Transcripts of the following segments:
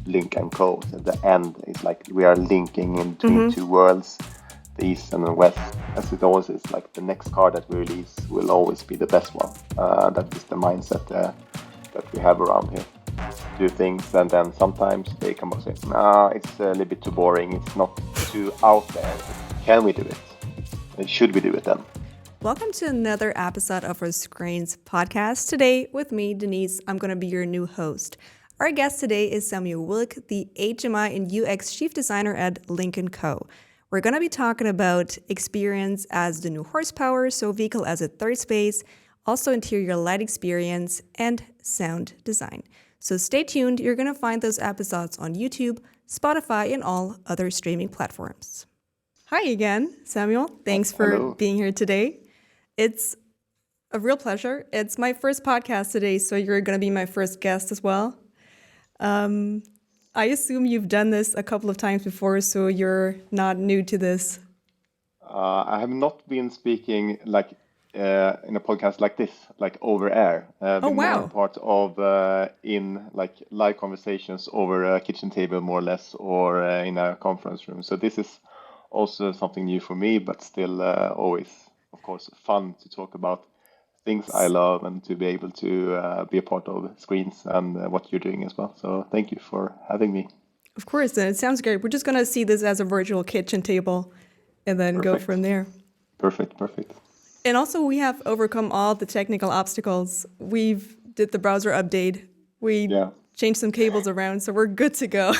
Lynk Co. So the end is like we are linking in between two worlds, the east and the west. As it always is, like the next car that we release will always be the best one. That is the mindset that we have around here. Do things, and then sometimes they come up and say, "Nah, it's a little bit too boring. It's not too out there. Can we do it? And should we do it then?" Welcome to another episode of our Screens podcast. Today, with me, Denise, I'm going to be your new host. Our guest today is Samuel Wijk, the HMI and UX Chief Designer at Lynk Co. We're going to be talking about experience as the new horsepower, so vehicle as a third space, also interior light experience, and sound design. So stay tuned. You're going to find those episodes on YouTube, Spotify, and all other streaming platforms. Hi again, Samuel. Thanks for being here today. It's a real pleasure. It's my first podcast today, so you're going to be my first guest as well. I assume you've done this a couple of times before, so you're not new to this. I have not been speaking like in a podcast like this, like over air. Been more part of in like live conversations over a kitchen table, more or less, or in a conference room. So this is also something new for me, but still always, of course, fun to talk about things I love and to be able to be a part of Screens and what you're doing as well. So thank you for having me. Of course, and it sounds great. We're just going to see this as a virtual kitchen table and then go from there. Perfect. And also we have overcome all the technical obstacles. We've did the browser update. We changed some cables around, so we're good to go.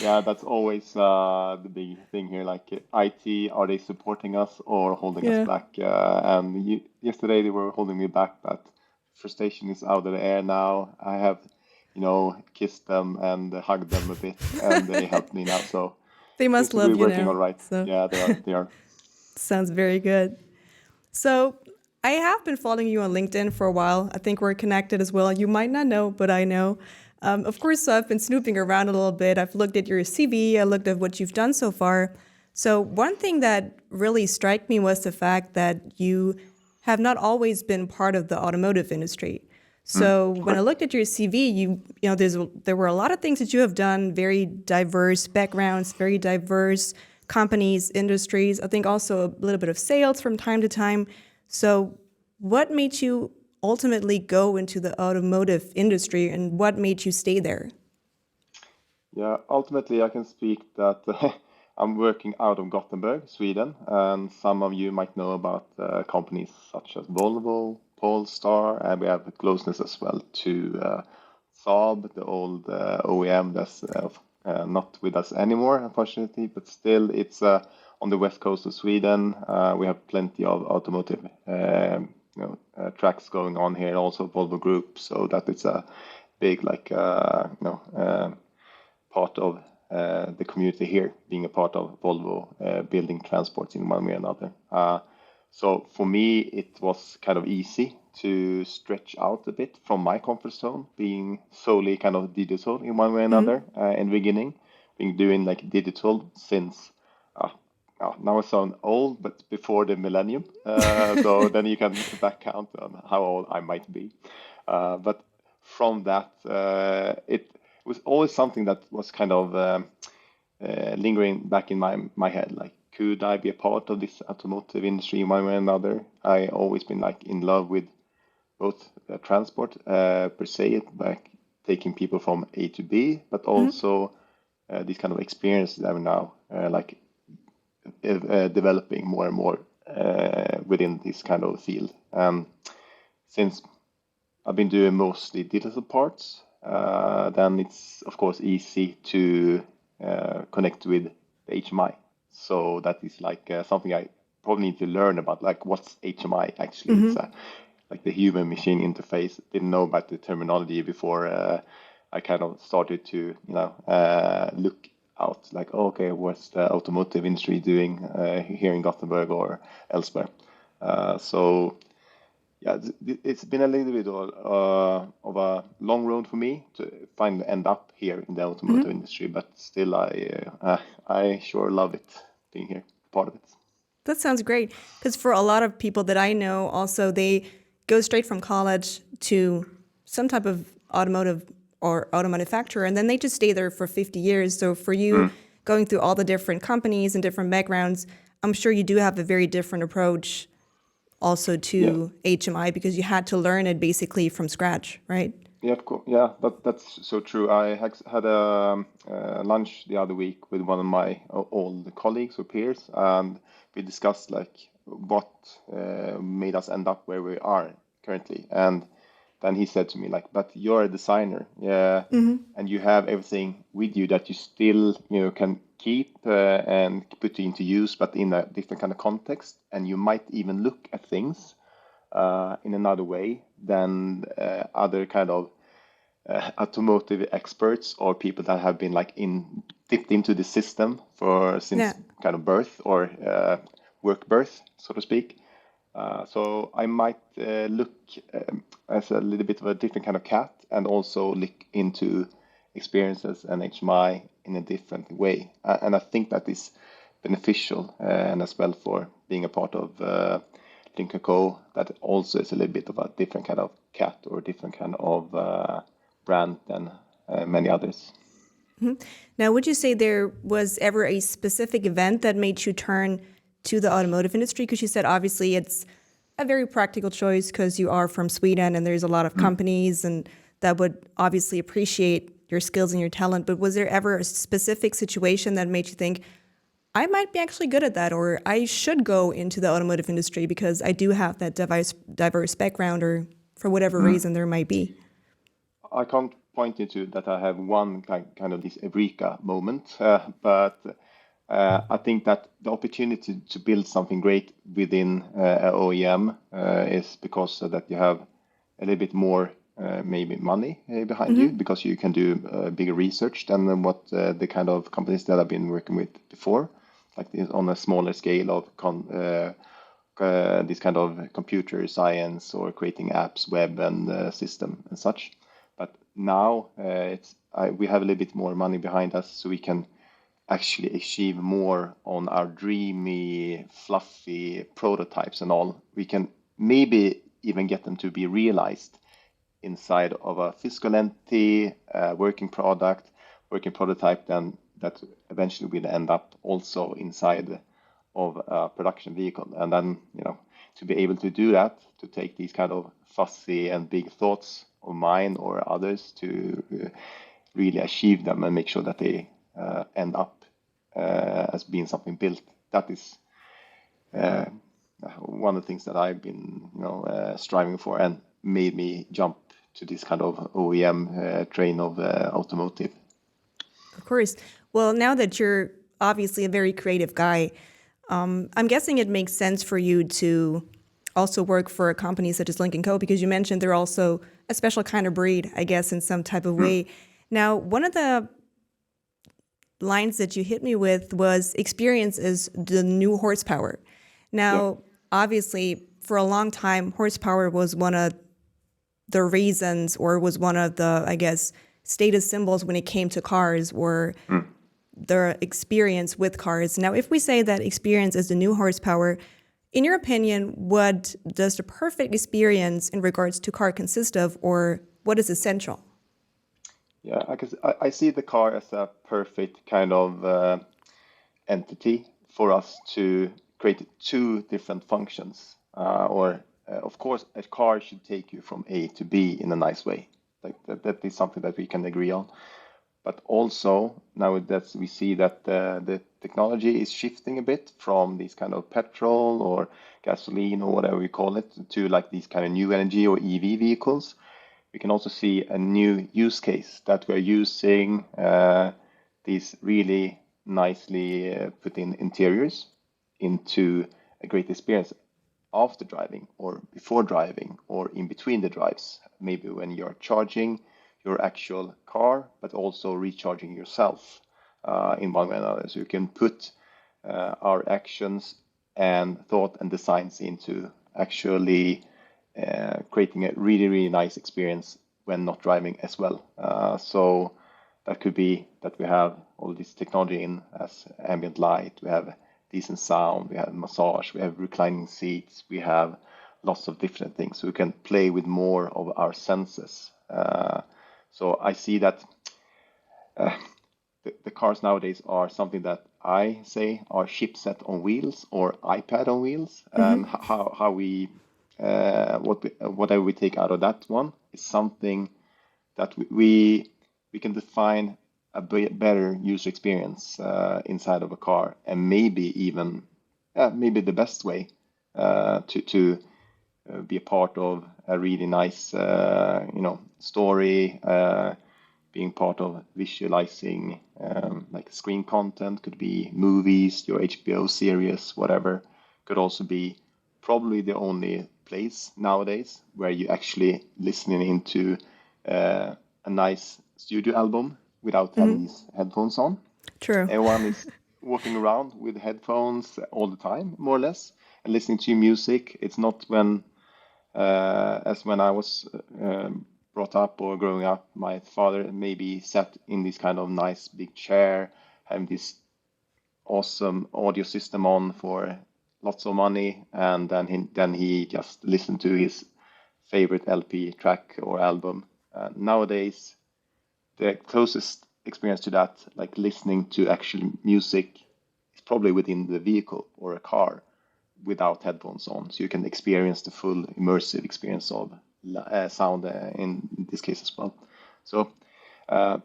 Yeah, that's always the big thing here. Like IT, are they supporting us or holding us back? And yesterday they were holding me back, but frustration is out of the air now. I have, kissed them and hugged them a bit, and they helped me now. So they must love you working now. all right. So. Yeah, they are. Sounds very good. So I have been following you on LinkedIn for a while. I think we're connected as well. You might not know, but I know. Of course, so I've been snooping around a little bit. I've looked at your CV. I looked at what you've done so far. So one thing that really struck me was the fact that you have not always been part of the automotive industry. So when I looked at your CV, there were a lot of things that you have done, very diverse backgrounds, very diverse companies, industries. I think also a little bit of sales from time to time. So what made you ultimately go into the automotive industry, and what made you stay there? Yeah, ultimately I can speak that I'm working out of Gothenburg, Sweden, and some of you might know about companies such as Volvo, Polestar, and we have closeness as well to Saab, the old OEM that's not with us anymore, unfortunately, but still it's on the west coast of Sweden. We have plenty of automotive tracks going on here, also Volvo Group, so that it's a big part of the community here, being a part of Volvo building transports in one way or another. So for me, it was kind of easy to stretch out a bit from my comfort zone, being solely kind of digital in one way or another in the beginning, being doing like digital since now I sound old, but before the millennium. So then you can back count on how old I might be. But from that, it was always something that was kind of lingering back in my head. Like, could I be a part of this automotive industry in one way or another? I always been like in love with both transport per se, like taking people from A to B, but also this kind of experience that I'm now developing more and more within this kind of field. Since I've been doing mostly digital parts, then it's of course easy to connect with the HMI. So that is like something I probably need to learn about, like what's HMI actually. It's like the human machine interface. Didn't know about the terminology before I kind of started to look out, like, okay, what's the automotive industry doing here in Gothenburg or elsewhere? So yeah, it's been a little bit of a long road for me to end up here in the automotive industry, but still I sure love it being here, part of it. That sounds great, because for a lot of people that I know also, they go straight from college to some type of automotive or auto manufacturer, and then they just stay there for 50 years. So for you, going through all the different companies and different backgrounds, I'm sure you do have a very different approach also Yeah. to HMI because you had to learn it basically from scratch, right? Yeah, of course. Yeah, that's so true. I had a lunch the other week with one of my old colleagues or peers, and we discussed like what made us end up where we are currently. And then he said to me like, "But you're a designer, yeah, and you have everything with you that you still, can keep and put into use, but in a different kind of context, and you might even look at things." In another way than other kind of automotive experts or people that have been like dipped into the system for since Yeah. kind of birth or work birth, so to speak. So I might look as a little bit of a different kind of cat and also look into experiences and HMI in a different way. And I think that is beneficial and as well for being a part of Lynk Co. That also is a little bit of a different kind of cat or different kind of brand than many others. Now, would you say there was ever a specific event that made you turn to the automotive industry? Because you said obviously it's a very practical choice because you are from Sweden and there's a lot of companies and that would obviously appreciate your skills and your talent. But was there ever a specific situation that made you think, I might be actually good at that, or I should go into the automotive industry because I do have that diverse background, or for whatever reason there might be? I can't point you to that I have one kind of this eureka moment, but I think that the opportunity to build something great within OEM is because that you have a little bit more maybe money behind you because you can do bigger research than what the kind of companies that I've been working with before, like this on a smaller scale of this kind of computer science or creating apps, web and system and such. But now we have a little bit more money behind us, so we can actually achieve more on our dreamy, fluffy prototypes and all. We can maybe even get them to be realized inside of a physical entity, working product, working prototype, then that eventually will end up also inside of a production vehicle. And then, to be able to do that, to take these kind of fussy and big thoughts of mine or others to really achieve them and make sure that they end up as being something built. That is one of the things that I've been, striving for and made me jump to this kind of OEM train of automotive. Of course. Well, now that you're obviously a very creative guy, I'm guessing it makes sense for you to also work for a company such as Lynk Co. because you mentioned they're also a special kind of breed, I guess, in some type of way. Now, one of the lines that you hit me with was experience is the new horsepower. Now, obviously, for a long time, horsepower was one of the reasons or was one of the, I guess, status symbols when it came to cars or the experience with cars. Now, if we say that experience is the new horsepower, in your opinion, what does the perfect experience in regards to car consist of, or what is essential? Yeah, I see the car as a perfect kind of entity for us to create two different functions. Of course, a car should take you from A to B in a nice way. Like that is something that we can agree on. But also now that we see that the technology is shifting a bit from these kind of petrol or gasoline or whatever we call it to like these kind of new energy or EV vehicles, we can also see a new use case that we're using these really nicely put in interiors into a great experience after driving or before driving or in between the drives. Maybe when you're charging your actual car, but also recharging yourself in one way or another. So you can put our actions and thought and designs into actually creating a really, really nice experience when not driving as well. So that could be that we have all this technology in as ambient light, we have decent sound, we have massage, we have reclining seats, we have lots of different things. So we can play with more of our senses. So I see that the cars nowadays are something that I say are chipset on wheels or iPad on wheels, and how we whatever we take out of that one is something that we can define a better user experience inside of a car, and maybe even maybe the best way to be a part of a really nice story, being part of visualizing like screen content, could be movies, your HBO series, whatever. Could also be probably the only place nowadays where you actually listening into a nice studio album without having these headphones on. True. Everyone is walking around with headphones all the time, more or less, and listening to music. It's not as when I was brought up or growing up, my father maybe sat in this kind of nice big chair, having this awesome audio system on for lots of money, and then he just listened to his favorite LP track or album. Nowadays, the closest experience to that, like listening to actual music, is probably within the vehicle or a car without headphones on, so you can experience the full immersive experience of sound in this case as well. So a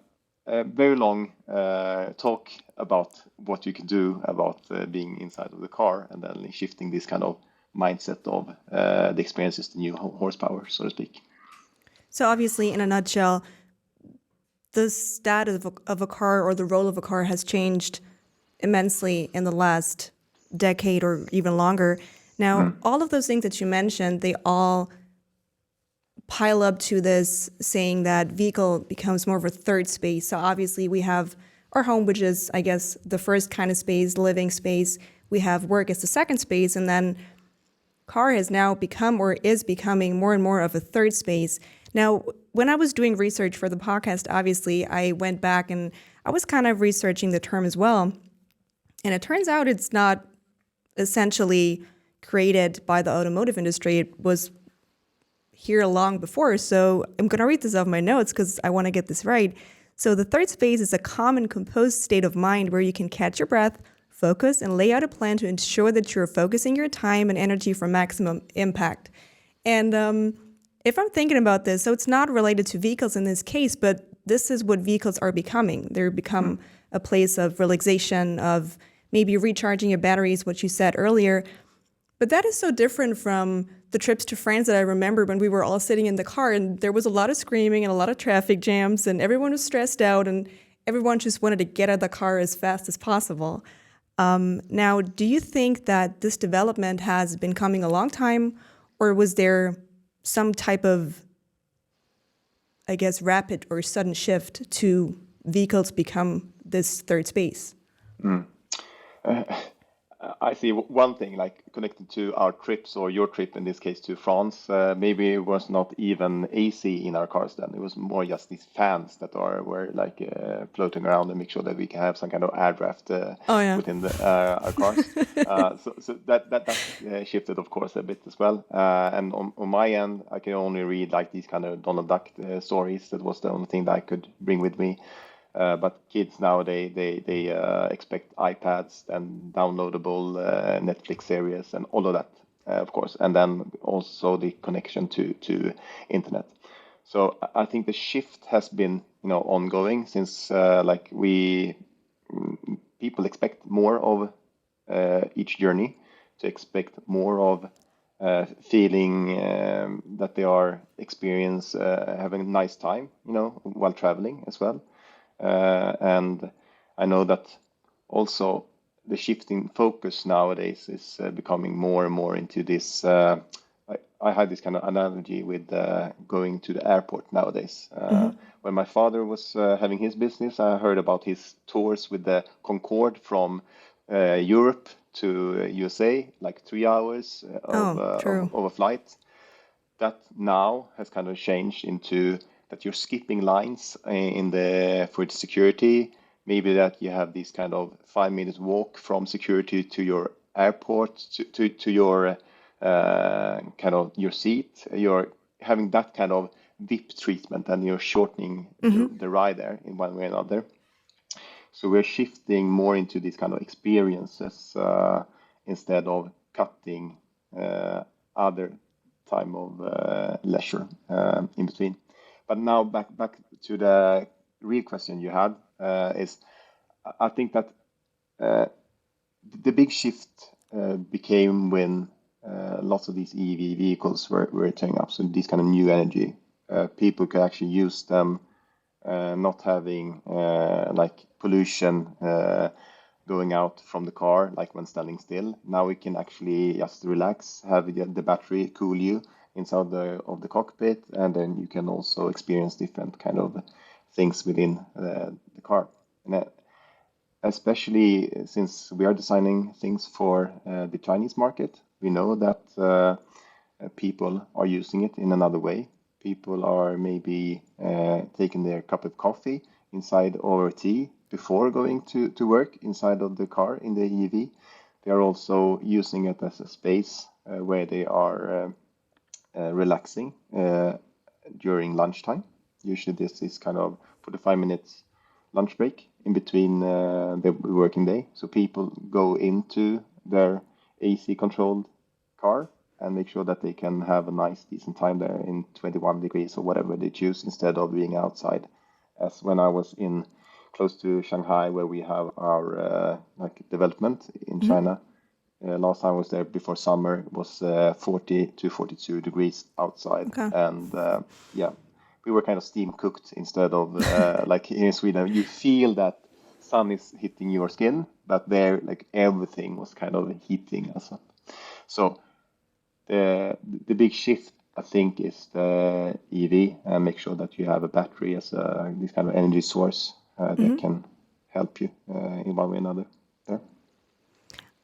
very long talk about what you can do about being inside of the car, and then shifting this kind of mindset of the experience is the new horsepower, so to speak. So obviously, in a nutshell, the status of a car or the role of a car has changed immensely in the last decade or even longer. Now, all of those things that you mentioned, they all pile up to this saying that vehicle becomes more of a third space. So obviously we have our home, which is, I guess, the first kind of space, living space. We have work as the second space, and then car has now become or is becoming more and more of a third space. Now, when I was doing research for the podcast, obviously, I went back and I was kind of researching the term as well. And it turns out it's not essentially created by the automotive industry. It was here long before. So I'm going to read this off my notes because I want to get this right. So the third space is a calm and composed state of mind where you can catch your breath, focus, and lay out a plan to ensure that you're focusing your time and energy for maximum impact. And if I'm thinking about this, so it's not related to vehicles in this case, but this is what vehicles are becoming. They're become a place of relaxation, of maybe recharging your batteries, what you said earlier. But that is so different from the trips to France that I remember when we were all sitting in the car and there was a lot of screaming and a lot of traffic jams and everyone was stressed out and everyone just wanted to get out of the car as fast as possible. Now, do you think that this development has been coming a long time, or was there some type of, I guess, rapid or sudden shift to vehicles become this third space? I see one thing, like connected to our trips, or your trip in this case to France. Maybe it was not even AC in our cars then. It was more just these fans that were like floating around and make sure that we can have some kind of air draft within our cars. So that shifted, of course, a bit as well. And on my end, I can only read like these kind of Donald Duck stories. That was the only thing that I could bring with me. But kids nowadays, they expect iPads and downloadable Netflix series and all of that, of course, and then also the connection to internet. So I think the shift has been, ongoing since people expect more of each journey, to expect more of feeling that they are having a nice time, while traveling as well. And I know that also the shifting focus nowadays is becoming more and more into this. I had this kind of analogy with going to the airport nowadays. When my father was having his business, I heard about his tours with the Concorde from Europe to USA, like 3 hours of a flight. That now has kind of changed into that you're skipping lines for the security. Maybe that you have this kind of 5 minutes walk from security to your airport, to your kind of your seat. You're having that kind of VIP treatment, and you're shortening the ride there in one way or another. So we're shifting more into these kind of experiences instead of cutting other time of leisure in between. But now back to the real question you had is, I think that the big shift became when lots of these EV vehicles were turning up. So these kind of new energy, people could actually use them, not having like pollution going out from the car, like when standing still. Now we can actually just relax, have the battery cool you inside of the cockpit, and then you can also experience different kind of things within the car. And especially since we are designing things for the Chinese market, we know that people are using it in another way. People are maybe taking their cup of coffee inside or tea before going to work inside of the car in the EV. They are also using it as a space where they are relaxing during lunchtime. Usually this is kind of 45 minutes lunch break in between the working day. So people go into their AC controlled car and make sure that they can have a nice, decent time there in 21 degrees or whatever they choose, instead of being outside. As when I was in close to Shanghai, where we have our like development in China. Last time I was there before summer, it was 40 to 42 degrees outside. Okay. And yeah, we were kind of steam cooked instead of like here in Sweden, you feel that sun is hitting your skin, but there, like everything was kind of heating us up. So the big shift, I think, is the EV, and make sure that you have a battery as this kind of energy source that can help you in one way or another there.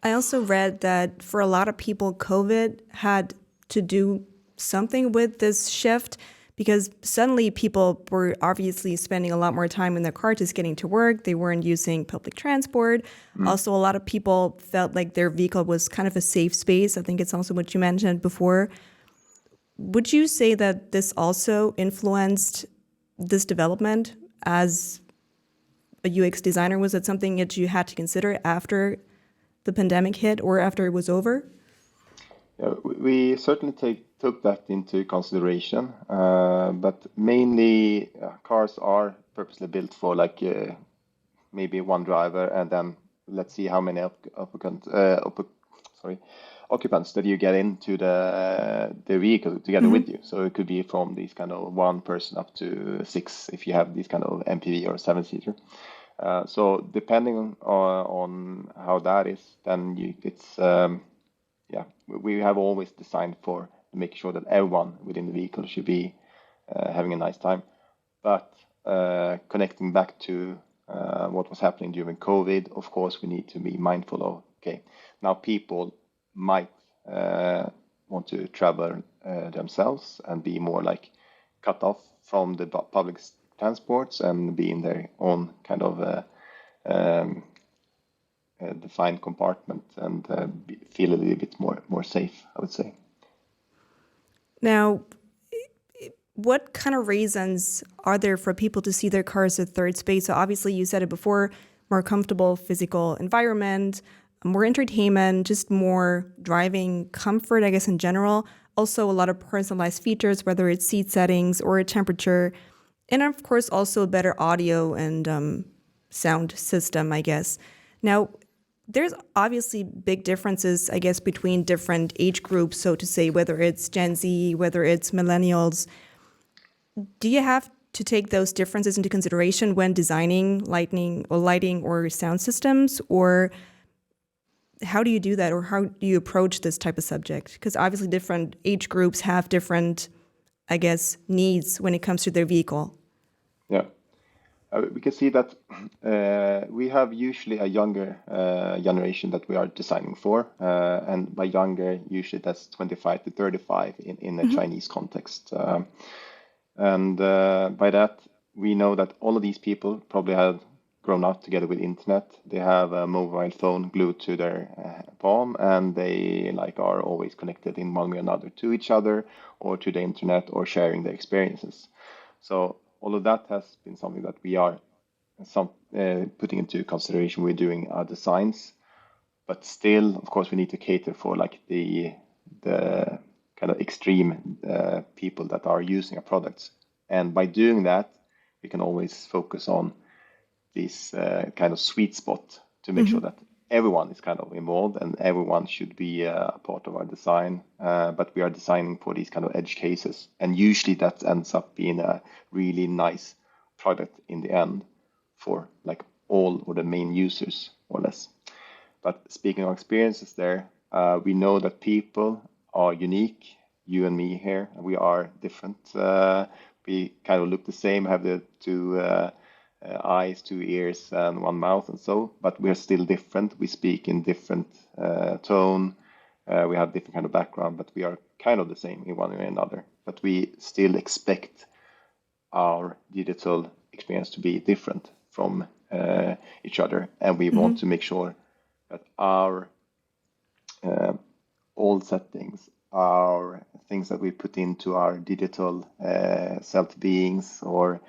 I also read that for a lot of people, COVID had to do something with this shift, because suddenly people were obviously spending a lot more time in their car just getting to work. They weren't using public transport. Also, a lot of people felt like their vehicle was kind of a safe space. I think it's also what you mentioned before. Would you say that this also influenced this development as a UX designer? Was it something that you had to consider after the pandemic hit or after it was over? Yeah, we certainly took that into consideration, but mainly cars are purposely built for like maybe one driver, and then let's see how many occupants that you get into the vehicle together with you. So it could be from these kind of one person up to six if you have these kind of MPV or 7-seater. So depending on how that is, then it's yeah, we have always designed for to make sure that everyone within the vehicle should be having a nice time. But connecting back to what was happening during COVID, of course, we need to be mindful of, okay, now people might want to travel themselves and be more like cut off from the public transports and be in their own kind of defined compartment and feel a little bit more safe, I would say. Now, what kind of reasons are there for people to see their car as a third space? So obviously you said it before, more comfortable physical environment, more entertainment, just more driving comfort, I guess, in general. Also a lot of personalized features, whether it's seat settings or temperature. And of course, also better audio and sound system, I guess. Now, there's obviously big differences, I guess, between different age groups, so to say, whether it's Gen Z, whether it's millennials. Do you have to take those differences into consideration when designing lighting or sound systems? Or how do you do that? Or how do you approach this type of subject? Because obviously different age groups have different, I guess, needs when it comes to their vehicle. Yeah. We can see that we have usually a younger generation that we are designing for, and by younger, usually that's 25 to 35 in a Chinese context. And by that, we know that all of these people probably have grown up together with internet. They have a mobile phone glued to their palm, and they are always connected in one way or another to each other or to the internet or sharing their experiences. So all of that has been something that we are putting into consideration. We're doing our designs, but still, of course, we need to cater for like the kind of extreme people that are using our products. And by doing that, we can always focus on this kind of sweet spot to make sure that everyone is kind of involved and everyone should be a part of our design. But we are designing for these kind of edge cases, and usually that ends up being a really nice product in the end for like all or the main users, more or less. But speaking of experiences there, we know that people are unique. You and me here, we are different. We kind of look the same, have the two eyes, two ears, and one mouth, and so. But we are still different. We speak in different tone. We have different kind of background, but we are kind of the same in one way or another. But we still expect our digital experience to be different from each other, and we want to make sure that our all settings, our things that we put into our digital self-beings or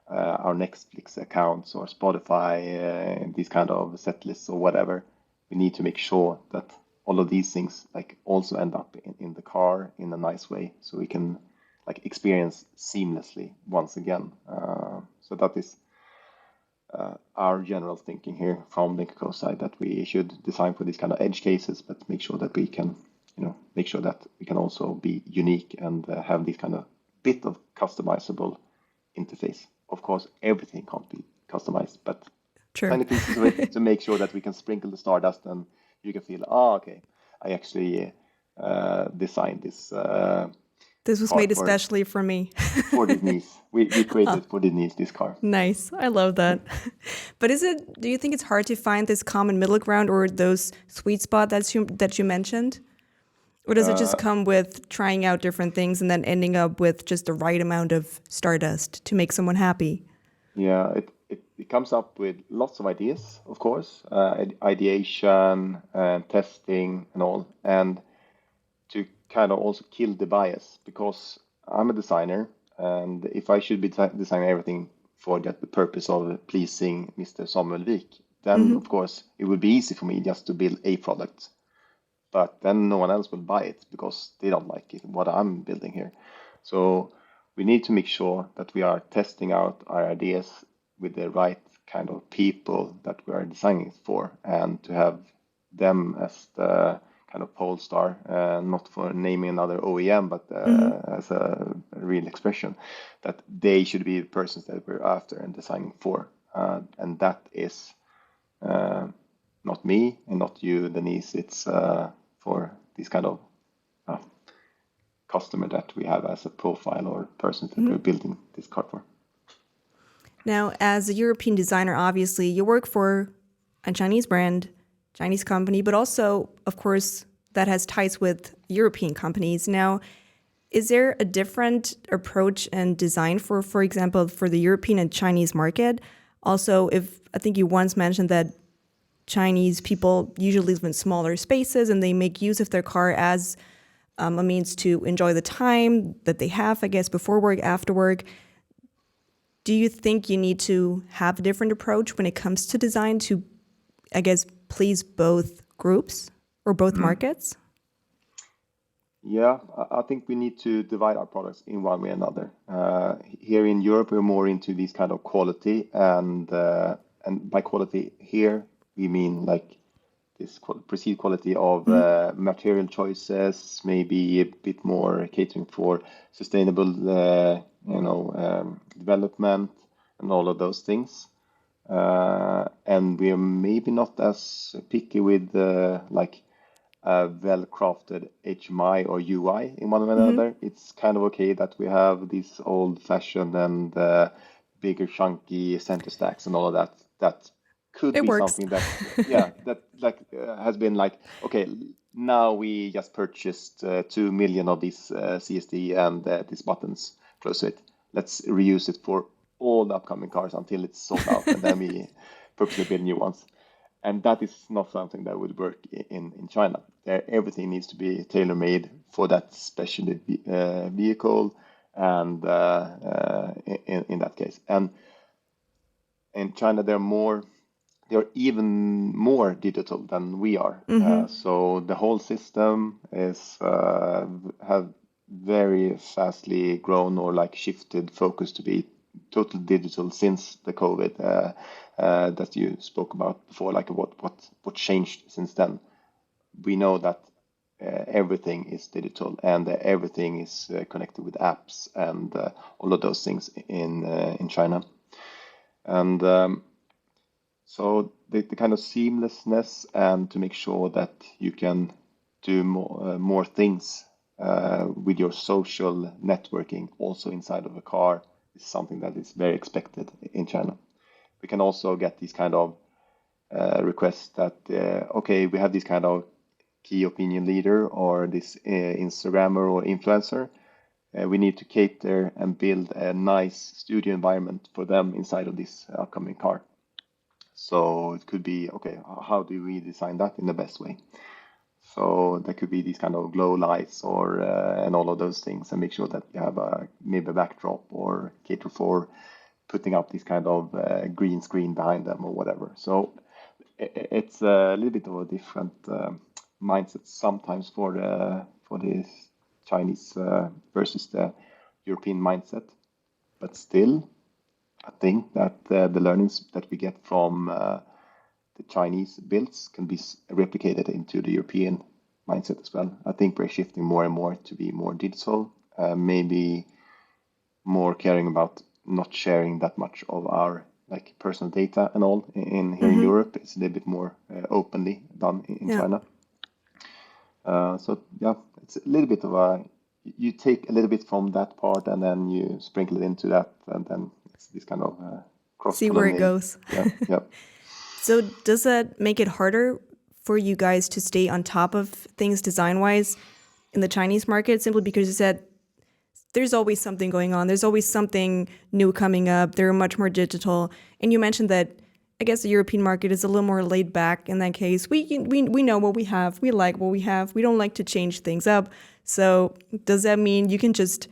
our Netflix accounts or Spotify, these kind of set lists or whatever, we need to make sure that all of these things like also end up in the car in a nice way, so we can like experience seamlessly once again. So that is our general thinking here from Lynk Co side, that we should design for these kind of edge cases, but make sure that we can, make sure that we can also be unique and have this kind of bit of customizable interface. Of course, everything can't be customized, but tiny pieces of it to make sure that we can sprinkle the stardust and you can feel, okay, I actually designed this. This was made especially for me. For Denise. We created for Denise this car. Nice. I love that. But do you think it's hard to find this common middle ground or those sweet spot that you mentioned? Or does it just come with trying out different things and then ending up with just the right amount of stardust to make someone happy? Yeah, it comes up with lots of ideas, of course, ideation and testing and all. And to kind of also kill the bias, because I'm a designer, and if I should be designing everything for the purpose of pleasing Mr. Samuel Wijk, then of course it would be easy for me just to build a product, but then no one else will buy it because they don't like it, what I'm building here. So we need to make sure that we are testing out our ideas with the right kind of people that we are designing it for, and to have them as the kind of pole star, not for naming another OEM, but as a real expression, that they should be the persons that we're after and designing for. And that is not me and not you, Denise. It's for this kind of customer that we have as a profile or person that we're building this car for. Now, as a European designer, obviously, you work for a Chinese brand, Chinese company, but also, of course, that has ties with European companies. Now, is there a different approach and design for example, for the European and Chinese market? Also, I think you once mentioned that Chinese people usually live in smaller spaces and they make use of their car as a means to enjoy the time that they have, I guess, before work, after work. Do you think you need to have a different approach when it comes to design to, I guess, please both groups or both markets? Yeah, I think we need to divide our products in one way or another. Here in Europe, we're more into this kind of quality, and by quality here we mean like this perceived quality of material choices, maybe a bit more catering for sustainable, development and all of those things. And we are maybe not as picky with like a well-crafted HMI or UI in one way or another. It's kind of okay that we have these old-fashioned and bigger, chunky center stacks and all of that. That could be something that, has been like, okay, now we just purchased 2 million of these CSD and these buttons close to it. Let's reuse it for all the upcoming cars until it's sold out, and then we purposely build new ones. And that is not something that would work in China. Everything needs to be tailor-made for that special vehicle, and in that case. And in China, they're even more digital than we are. So the whole system is have very fastly grown or like shifted focus to be total digital since the COVID that you spoke about before. Like what changed since then? We know that everything is digital and everything is connected with apps and all of those things in China. And so the kind of seamlessness and to make sure that you can do more things with your social networking also inside of a car is something that is very expected in China. We can also get these kind of requests that, okay, we have this kind of key opinion leader or this Instagrammer or influencer. We need to cater and build a nice studio environment for them inside of this upcoming car. So it could be, okay, how do we design that in the best way? So there could be these kind of glow lights or and all of those things, and make sure that you have maybe a backdrop or cater for putting up this kind of green screen behind them or whatever. So it's a little bit of a different mindset sometimes for the Chinese versus the European mindset, but still, I think that the learnings that we get from the Chinese builds can be replicated into the European mindset as well. I think we're shifting more and more to be more digital, maybe more caring about not sharing that much of our like personal data and all in here in Europe. It's a little bit more openly done in China. So yeah, it's a little bit of you take a little bit from that part and then you sprinkle it into that, and then it's this kind of cross. See where it goes. Yeah. So does that make it harder for you guys to stay on top of things design-wise in the Chinese market, simply because you said there's always something going on, there's always something new coming up, they're much more digital, and you mentioned that I guess the European market is a little more laid back in that case. We know what we have, we like what we have, we don't like to change things up. So does that mean you can just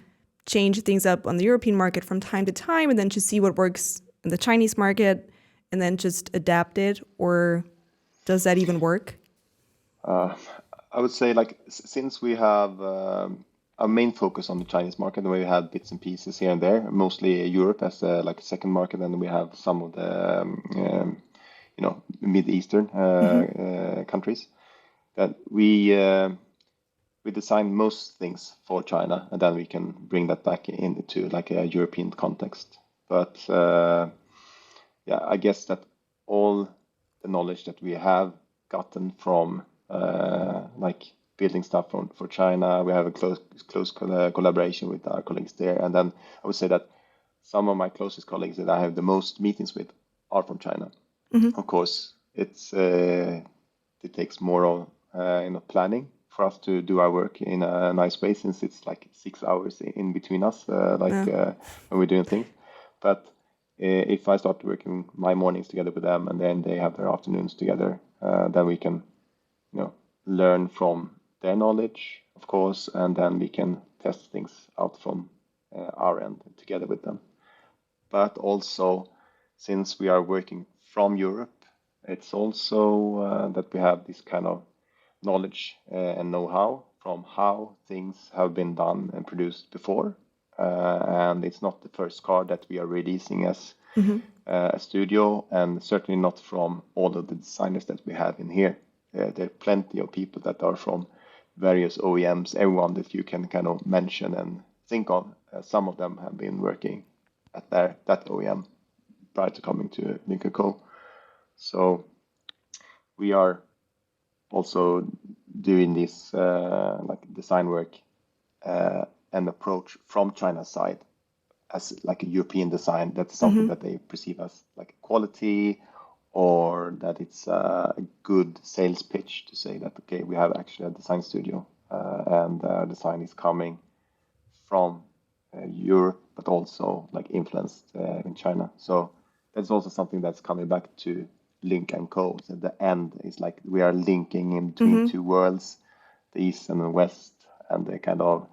change things up on the European market from time to time and then just see what works in the Chinese market and then just adapt it, or does that even work? I would say like since we have our main focus on the Chinese market, and we have bits and pieces here and there, mostly Europe as like a second market, and we have some of the Mid Eastern countries that we design most things for China, and then we can bring that back into like a European context. But yeah, I guess that all the knowledge that we have gotten from like building stuff for China, we have a close collaboration with our colleagues there. And then I would say that some of my closest colleagues that I have the most meetings with are from China. Of course, it takes more of planning for us to do our work in a nice way, since it's like 6 hours in between us, when we're doing things. But if I start working my mornings together with them, and then they have their afternoons together, then we can, learn from their knowledge, of course, and then we can test things out from our end together with them. But also, since we are working from Europe, it's also that we have this kind of knowledge and know-how from how things have been done and produced before. And it's not the first car that we are releasing as a studio, and certainly not from all of the designers that we have in here. There are plenty of people that are from various OEMs, everyone that you can kind of mention and think of. Some of them have been working at that OEM prior to coming to Lynk Co. So we are also doing this like design work and approach from China's side as like a European design. That's something that they perceive as like quality, or that it's a good sales pitch to say that, okay, we have actually a design studio and design is coming from Europe, but also like influenced in China. So that's also something that's coming back to Lynk Co. So the end is like we are linking in between two worlds, the East and the West, and they kind of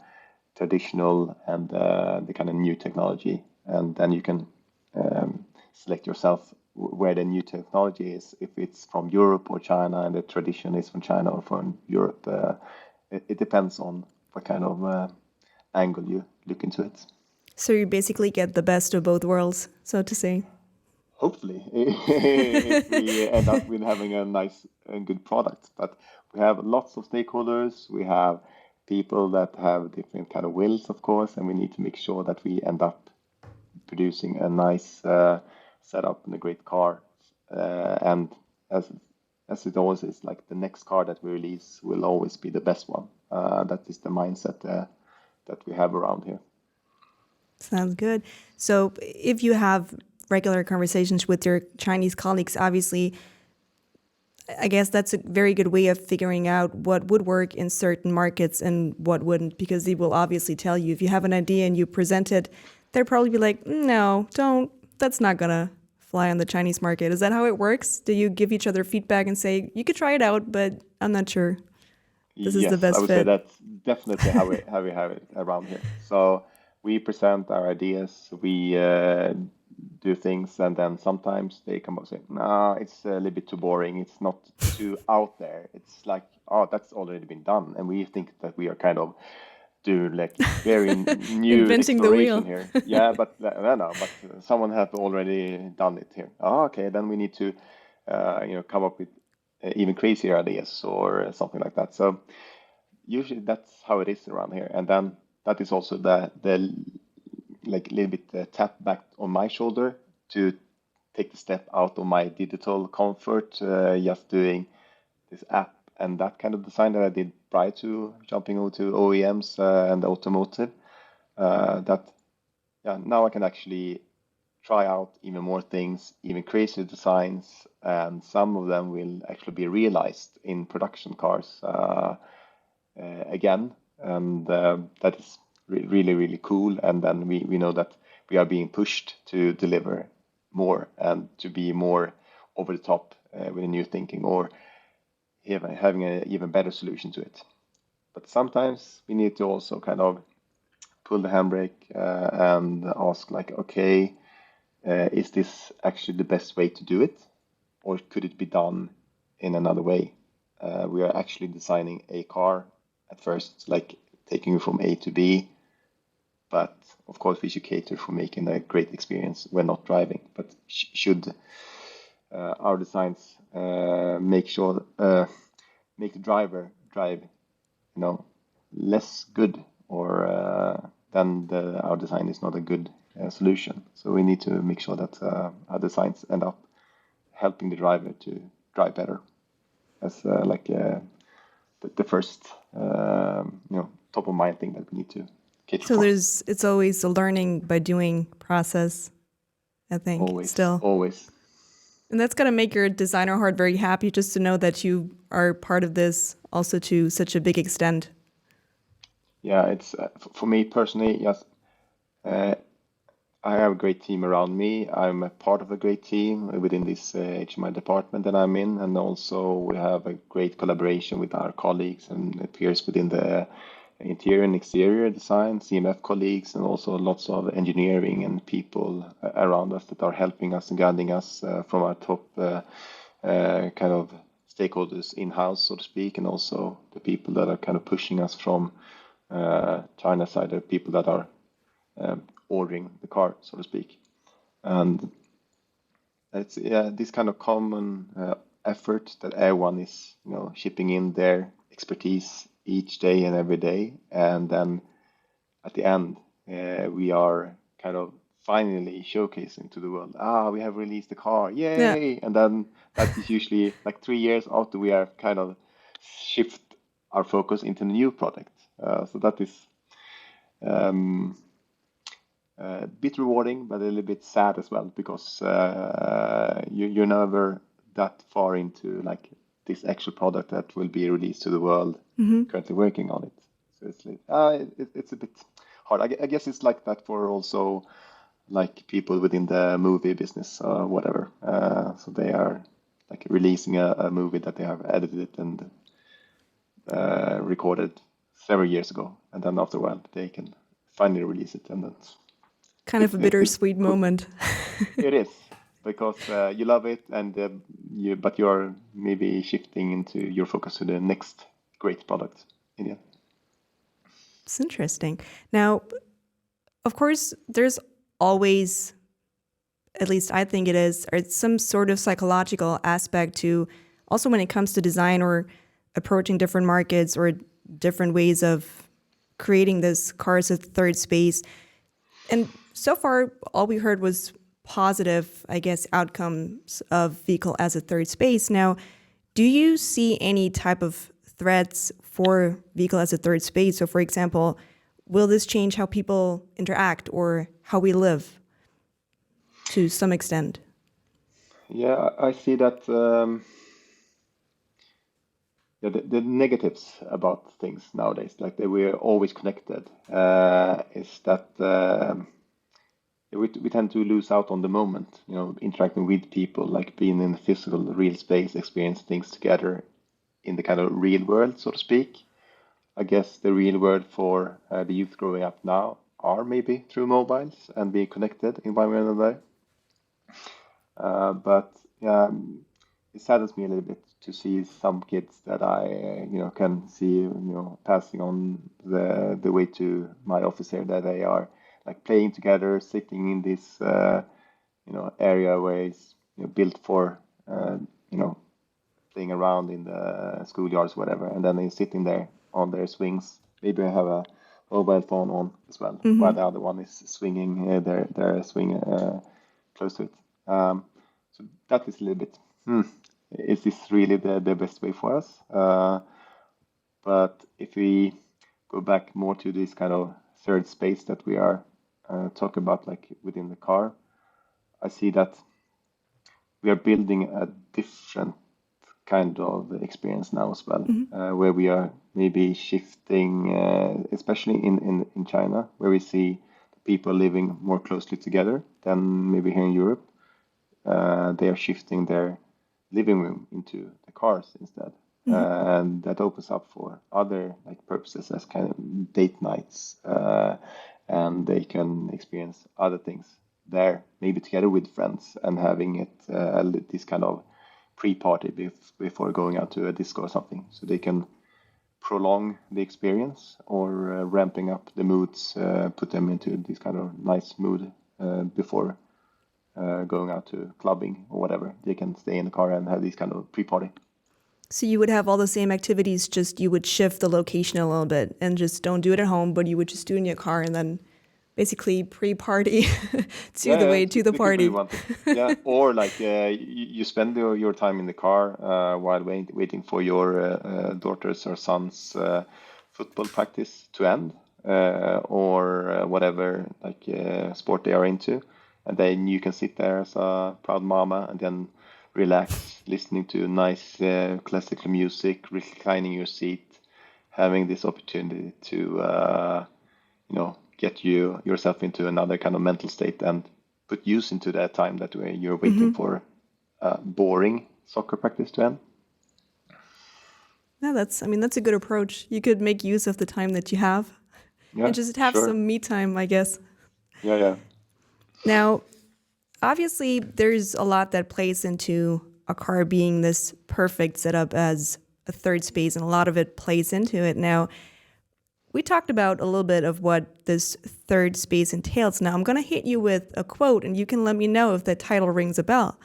traditional and the kind of new technology, and then you can select yourself where the new technology is, if it's from Europe or China, and the tradition is from China or from Europe. It depends on what kind of angle you look into it. So you basically get the best of both worlds, so to say. Hopefully, if we end up with having a nice and good product. But we have lots of stakeholders. We have people that have different kind of wills, of course, and we need to make sure that we end up producing a nice setup and a great car. And as it always is, like the next car that we release will always be the best one. That is the mindset that we have around here. Sounds good. So if you have regular conversations with your Chinese colleagues, obviously, I guess that's a very good way of figuring out what would work in certain markets and what wouldn't, because they will obviously tell you. If you have an idea and you present it, they'll probably be like, no, don't, that's not going to fly on the Chinese market. Is that how it works? Do you give each other feedback and say, you could try it out, but I'm not sure this is the best I would say fit? that's definitely how we have it around here. So we present our ideas, we do things, and then sometimes they come up and say, "Nah, it's a little bit too boring. It's not too out there. It's like, oh, that's already been done," and we think that we are kind of doing like very new Inventing the wheel. exploration here. Yeah, but no, but someone have already done it here. Oh, okay, then we need to, come up with even crazier ideas or something like that. So usually that's how it is around here, and then that is also the like a little bit tap back on my shoulder to take the step out of my digital comfort, just doing this app and that kind of design that I did prior to jumping over to OEMs and automotive. Now I can actually try out even more things, even crazier designs, and some of them will actually be realized in production cars again, and that is really, really cool. And then we know that we are being pushed to deliver more and to be more over the top with a new thinking, or having an even better solution to it. But sometimes we need to also kind of pull the handbrake and ask, like, okay, is this actually the best way to do it, or could it be done in another way? We are actually designing a car at first, like taking you from A to B, but of course we should cater for making a great experience when not driving. But should our designs make the driver drive, less good, or then our design is not a good solution. So we need to make sure that our designs end up helping the driver to drive better, as the first top of mind thing that we need to cater So for. it's always a learning by doing process, I think. Always. And that's going to make your designer heart very happy, just to know that you are part of this also to such a big extent. Yeah, it's for me personally, yes. I have a great team around me. I'm a part of a great team within this HMI department that I'm in, and also we have a great collaboration with our colleagues and peers within the interior and exterior design, CMF colleagues, and also lots of engineering and people around us that are helping us and guiding us from our top kind of stakeholders in-house, so to speak, and also the people that are kind of pushing us from China side, the people that are ordering the car, so to speak. And it's this kind of common effort that everyone is shipping in their expertise each day and every day, and then at the end we are kind of finally showcasing to the world, we have released the car, yay! Yeah. And then that is usually like 3 years after we are kind of shift our focus into the new product. So that is a bit rewarding, but a little bit sad as well, because you're never that far into like this actual product that will be released to the world. Currently working on it. So it's a bit hard. I guess it's like that for also like people within the movie business or whatever. So they are like releasing a movie that they have edited and recorded several years ago, and then after a while they can finally release it, and that's Kind of a bittersweet cool. moment. It is because you love it, and but you're maybe shifting into your focus to the next great product in the end. It's interesting. Now, of course, there's always, at least I think it is, or some sort of psychological aspect to also when it comes to design or approaching different markets or different ways of creating this car as a third space. And so far, all we heard was positive, I guess, outcomes of vehicle as a third space. Now, do you see any type of threats for vehicle as a third space? So, for example, will this change how people interact or how we live to some extent? Yeah, I see that. Yeah, the negatives about things nowadays, like that we're always connected, is that we tend to lose out on the moment, interacting with people, like being in the physical, real space, experience things together in the kind of real world, so to speak. I guess the real world for the youth growing up now are maybe through mobiles and being connected in one way or another. But it saddens me a little bit to see some kids that I, can see, passing on the way to my office here, that they are like playing together, sitting in this, area where it's built for, playing around in the schoolyards, whatever, and then they're sitting there on their swings. Maybe I have a mobile phone on as well, while the other one is swinging their swing close to it. So that is a little bit, is this really the best way for us? But if we go back more to this kind of third space that we are talking about, like within the car, I see that we are building a different kind of experience now as well, where we are maybe shifting, especially in China, where we see people living more closely together than maybe here in Europe. They are shifting their living room into the cars instead. And that opens up for other like purposes as kind of date nights, and they can experience other things there, maybe together with friends, and having it this kind of pre-party before going out to a disco or something, so they can prolong the experience or ramping up the moods, put them into this kind of nice mood before going out to clubbing or whatever. They can stay in the car and have this kind of pre-party. So you would have all the same activities, just you would shift the location a little bit and just don't do it at home, but you would just do it in your car and then basically pre-party to the It could be party. one thing. Yeah, or like you spend your time in the car while waiting for your daughter's or son's football practice to end, or whatever like sport they are into, and then you can sit there as a proud mama and then relax, listening to nice classical music, reclining your seat, having this opportunity to get yourself into another kind of mental state and put use into that time that way you're waiting for boring soccer practice to end. Yeah, that's a good approach. You could make use of the time that you have Yeah, and just have sure. some me time, I guess. Yeah. Now, obviously, there's a lot that plays into a car being this perfect setup as a third space, and a lot of it plays into it. Now, we talked about a little bit of what this third space entails. Now, I'm going to hit you with a quote, and you can let me know if the title rings a bell.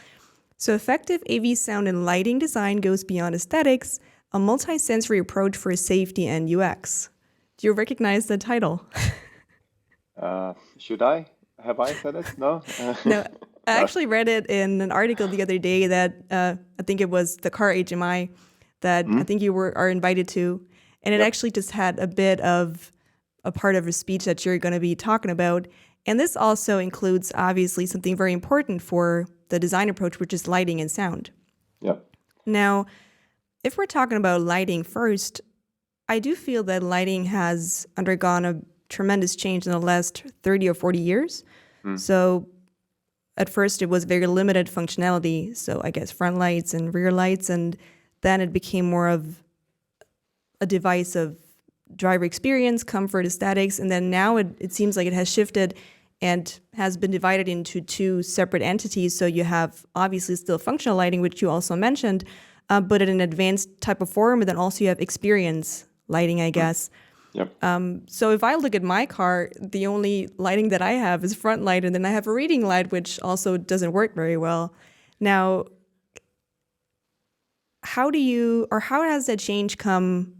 So, effective AV sound and lighting design goes beyond aesthetics, a multi-sensory approach for safety and UX. Do you recognize the title? Should I? Have I said it? No? No, I actually read it in an article the other day that I think it was the car HMI that I think you are invited to. And it actually just had a bit of a part of a speech that you're going to be talking about. And this also includes, obviously, something very important for the design approach, which is lighting and sound. Yeah. Now, if we're talking about lighting first, I do feel that lighting has undergone a tremendous change in the last 30 or 40 years. So at first, it was very limited functionality. So I guess front lights and rear lights. And then it became more of a device of driver experience, comfort, aesthetics, and then now it seems like it has shifted and has been divided into two separate entities. So you have obviously still functional lighting, which you also mentioned, but in an advanced type of form, and then also you have experience lighting, I guess. Yep. So if I look at my car, the only lighting that I have is front light, and then I have a reading light, which also doesn't work very well. Now, how has that change come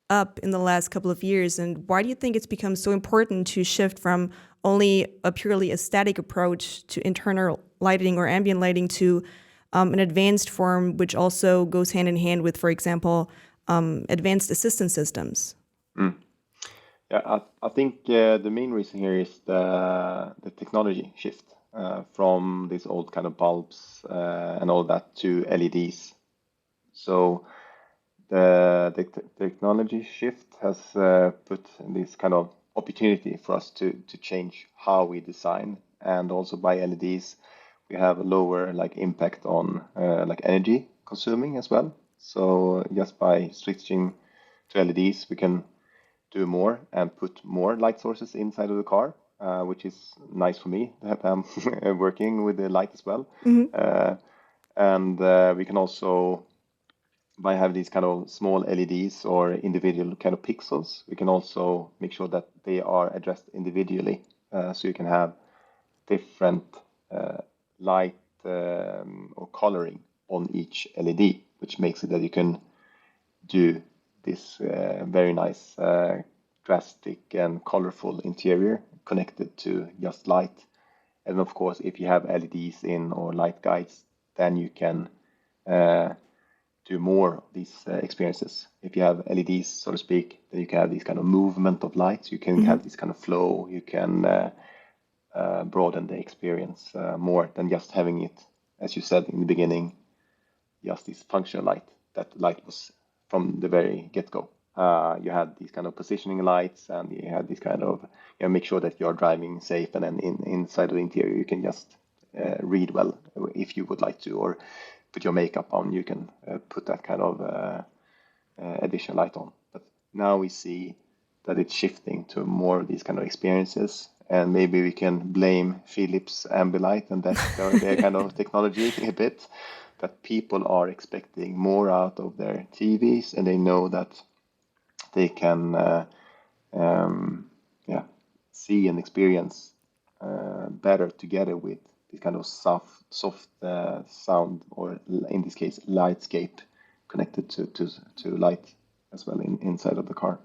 up in the last couple of years, and why do you think it's become so important to shift from only a purely aesthetic approach to internal lighting or ambient lighting to an advanced form, which also goes hand in hand with, for example, advanced assistance systems? Mm. Yeah, I think the main reason here is the technology shift from these old kind of bulbs and all that to LEDs. So the technology shift has put this kind of opportunity for us to change how we design, and also by LEDs we have a lower like impact on like energy consuming as well. So just by switching to LEDs, we can do more and put more light sources inside of the car, which is nice for me that I'm working with the light as well. And we can also, by having these kind of small LEDs or individual kind of pixels, we can also make sure that they are addressed individually. So you can have different light or coloring on each LED, which makes it that you can do this very nice, drastic and colorful interior connected to just light. And of course, if you have LEDs in or light guides, then you can do more of these experiences. If you have LEDs, so to speak, then you can have this kind of movement of lights. You can have this kind of flow. You can broaden the experience more than just having it, as you said in the beginning, just this functional light. That light was from the very get-go. You had these kind of positioning lights, and you had this kind of, make sure that you're driving safe, and then inside of the interior you can just read well if you would like to, or put your makeup on, you can put that kind of additional light on. But now we see that it's shifting to more of these kind of experiences, and maybe we can blame Philips Ambilight and that their kind of technology a bit, that people are expecting more out of their TVs, and they know that they can see and experience better together with this kind of soft sound, or in this case lightscape, connected to light as well inside of the car.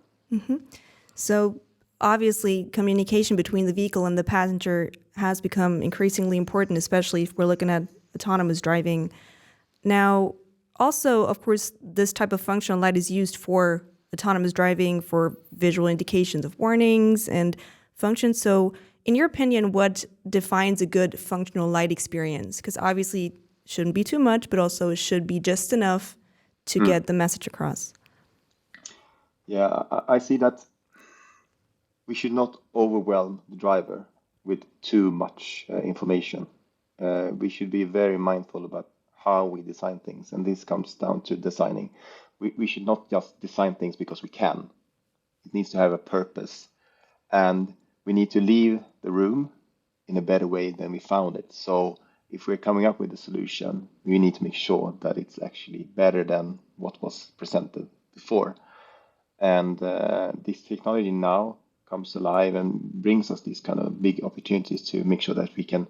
So obviously communication between the vehicle and the passenger has become increasingly important, especially if we're looking at autonomous driving. Now, also, of course, this type of functional light is used for autonomous driving, for visual indications of warnings and functions. So in your opinion, what defines a good functional light experience? Because obviously it shouldn't be too much, but also it should be just enough to get the message across. Yeah, I see that we should not overwhelm the driver with too much information. We should be very mindful about how we design things, and this comes down to designing. We should not just design things because we can. It needs to have a purpose, and we need to leave the room in a better way than we found it. So if we're coming up with a solution, we need to make sure that it's actually better than what was presented before. And this technology now comes alive and brings us these kind of big opportunities to make sure that we can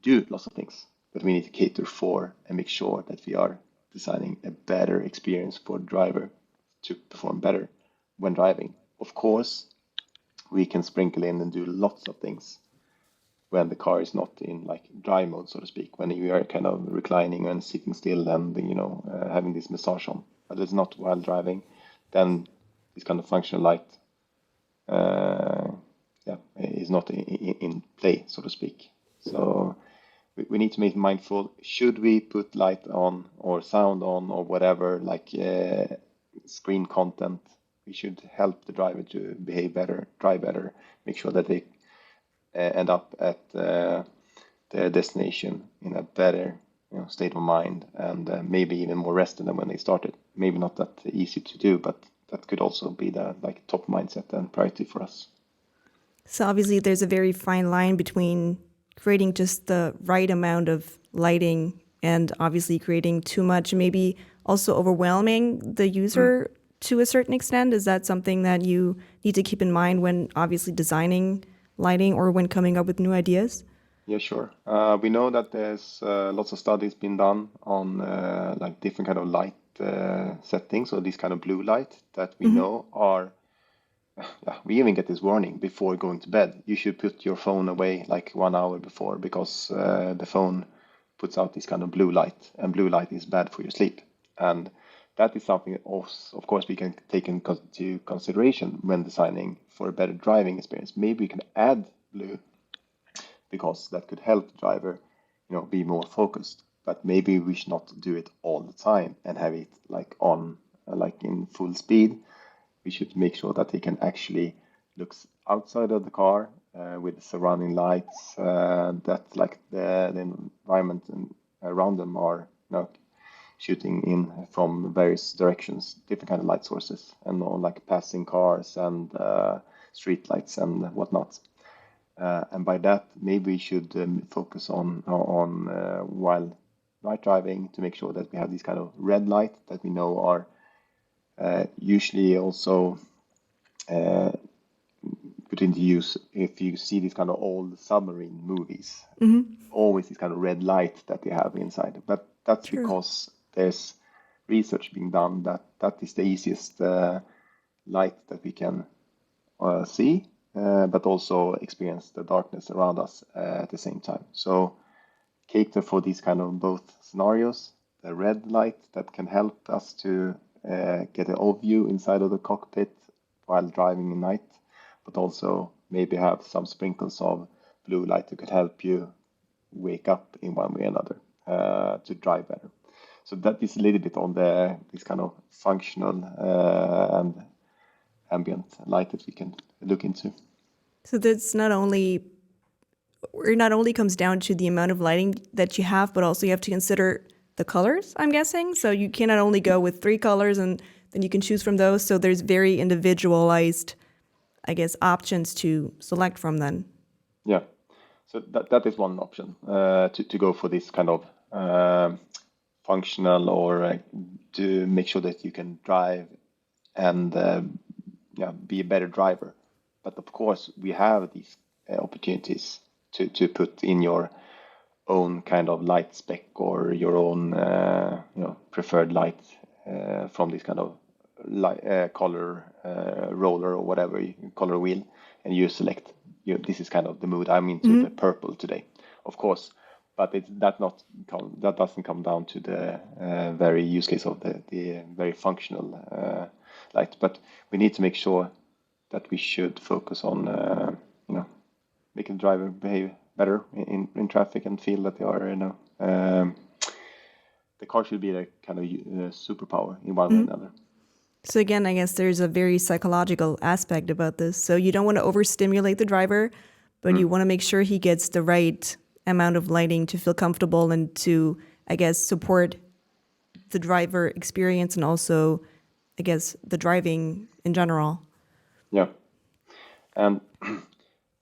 do lots of things that we need to cater for, and make sure that we are designing a better experience for the driver to perform better when driving. Of course, we can sprinkle in and do lots of things when the car is not in like drive mode, so to speak, when you are kind of reclining and sitting still and having this massage on. But it's not while driving, then this kind of functional light is not in play, so to speak. So we need to make mindful. Should we put light on or sound on or whatever, like screen content? We should help the driver to behave better, drive better, make sure that they end up at their destination in a better state of mind, and maybe even more rested than when they started. Maybe not that easy to do, but that could also be the like top mindset and priority for us. So obviously there's a very fine line between creating just the right amount of lighting and obviously creating too much, maybe also overwhelming the user to a certain extent. Is that something that you need to keep in mind when obviously designing lighting or when coming up with new ideas? Yeah, sure. We know that there's lots of studies been done on like different kind of light settings, or this kind of blue light that we know are. Yeah, we even get this warning before going to bed. You should put your phone away like 1 hour before, because the phone puts out this kind of blue light, and blue light is bad for your sleep. And that is something, of course, we can take into consideration when designing for a better driving experience. Maybe we can add blue, because that could help the driver, be more focused. But maybe we should not do it all the time and have it like on, like in full speed. We should make sure that they can actually look outside of the car with the surrounding lights, that like the environment around them are, shooting in from various directions, different kind of light sources, and all like passing cars and street lights and whatnot. And by that, maybe we should focus on while night driving, to make sure that we have these kind of red light that we know are usually also put into use if you see these kind of old submarine movies. Always this kind of red light that they have inside. But that's True. because there's research being done that is the easiest light that we can see, but also experience the darkness around us at the same time. So cater for these kind of both scenarios. The red light that can help us to get an overview inside of the cockpit while driving at night, but also maybe have some sprinkles of blue light that could help you wake up in one way or another to drive better. So that is a little bit on this kind of functional and ambient light that we can look into. So that's not only comes down to the amount of lighting that you have, but also you have to consider the colors, I'm guessing. So you cannot only go with 3 colors and then you can choose from those. So there's very individualized, I guess, options to select from then. Yeah. So that is one option, to go for this kind of functional, or to make sure that you can drive and be a better driver. But of course, we have these opportunities to put in your own kind of light spec, or your own preferred light from this kind of light, color roller, or whatever color wheel, and you select. This is kind of the mood. I'm into the purple today, of course. But that doesn't come down to the very use case of the very functional light. But we need to make sure that we should focus on making the driver behave better in traffic and feel that they are the car should be the kind of superpower in one way or another. So again, I guess there's a very psychological aspect about this. So you don't want to overstimulate the driver, but you want to make sure he gets the right amount of lighting to feel comfortable and to, I guess, support the driver experience and also, I guess, the driving in general. Yeah. And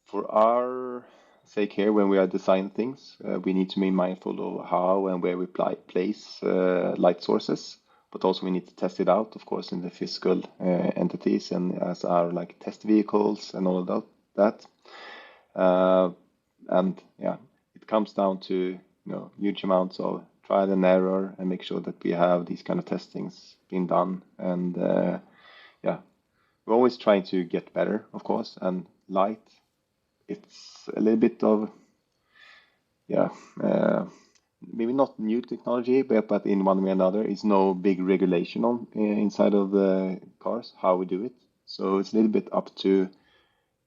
for our sake here, when we are designing things, we need to be mindful of how and where we place light sources. But also we need to test it out, of course, in the physical entities and as our like test vehicles and all of that. And yeah, it comes down to huge amounts of trial and error, and make sure that we have these kind of testings being done. And we're always trying to get better, of course. And light, it's a little bit of maybe not new technology, but in one way or another, it's no big regulation on inside of the cars how we do it. So it's a little bit up to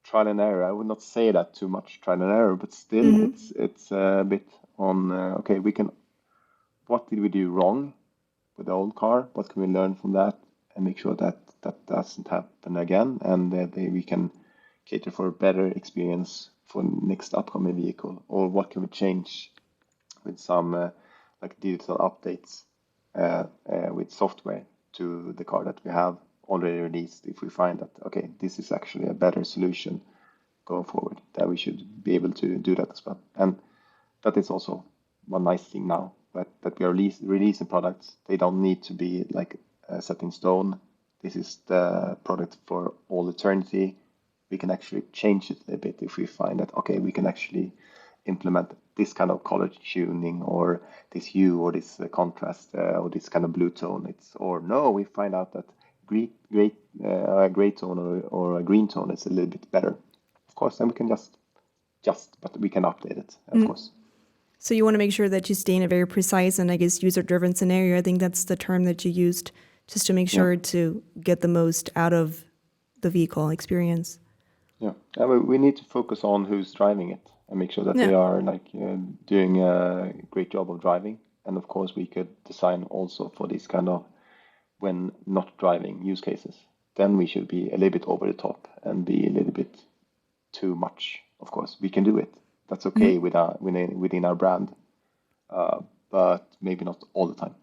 trial and error. I would not say that too much trial and error, but still, it's a bit on. Okay, what did we do wrong with the old car? What can we learn from that, and make sure that that doesn't happen again, and that we can cater for a better experience for next upcoming vehicle, or what can we change with some like digital updates with software to the car that we have already released, if we find that, okay, this is actually a better solution going forward, then we should be able to do that as well. And that is also one nice thing now, that we are releasing products. They don't need to be like set in stone. This is the product for all eternity. We can actually change it a bit if we find that, okay, we can actually implement this kind of color tuning or this hue or this contrast or this kind of blue tone. Or no, we find out that a gray tone or a green tone is a little bit better. Of course, then we can but we can update it, of course. So you want to make sure that you stay in a very precise and I guess user-driven scenario. I think that's the term that you used, just to make sure to get the most out of the vehicle experience. Yeah, we need to focus on who's driving it and make sure that they are doing a great job of driving. And of course, we could design also for this kind of when not driving use cases. Then we should be a little bit over the top and be a little bit too much. Of course, we can do it. That's okay within our brand, but maybe not all the time.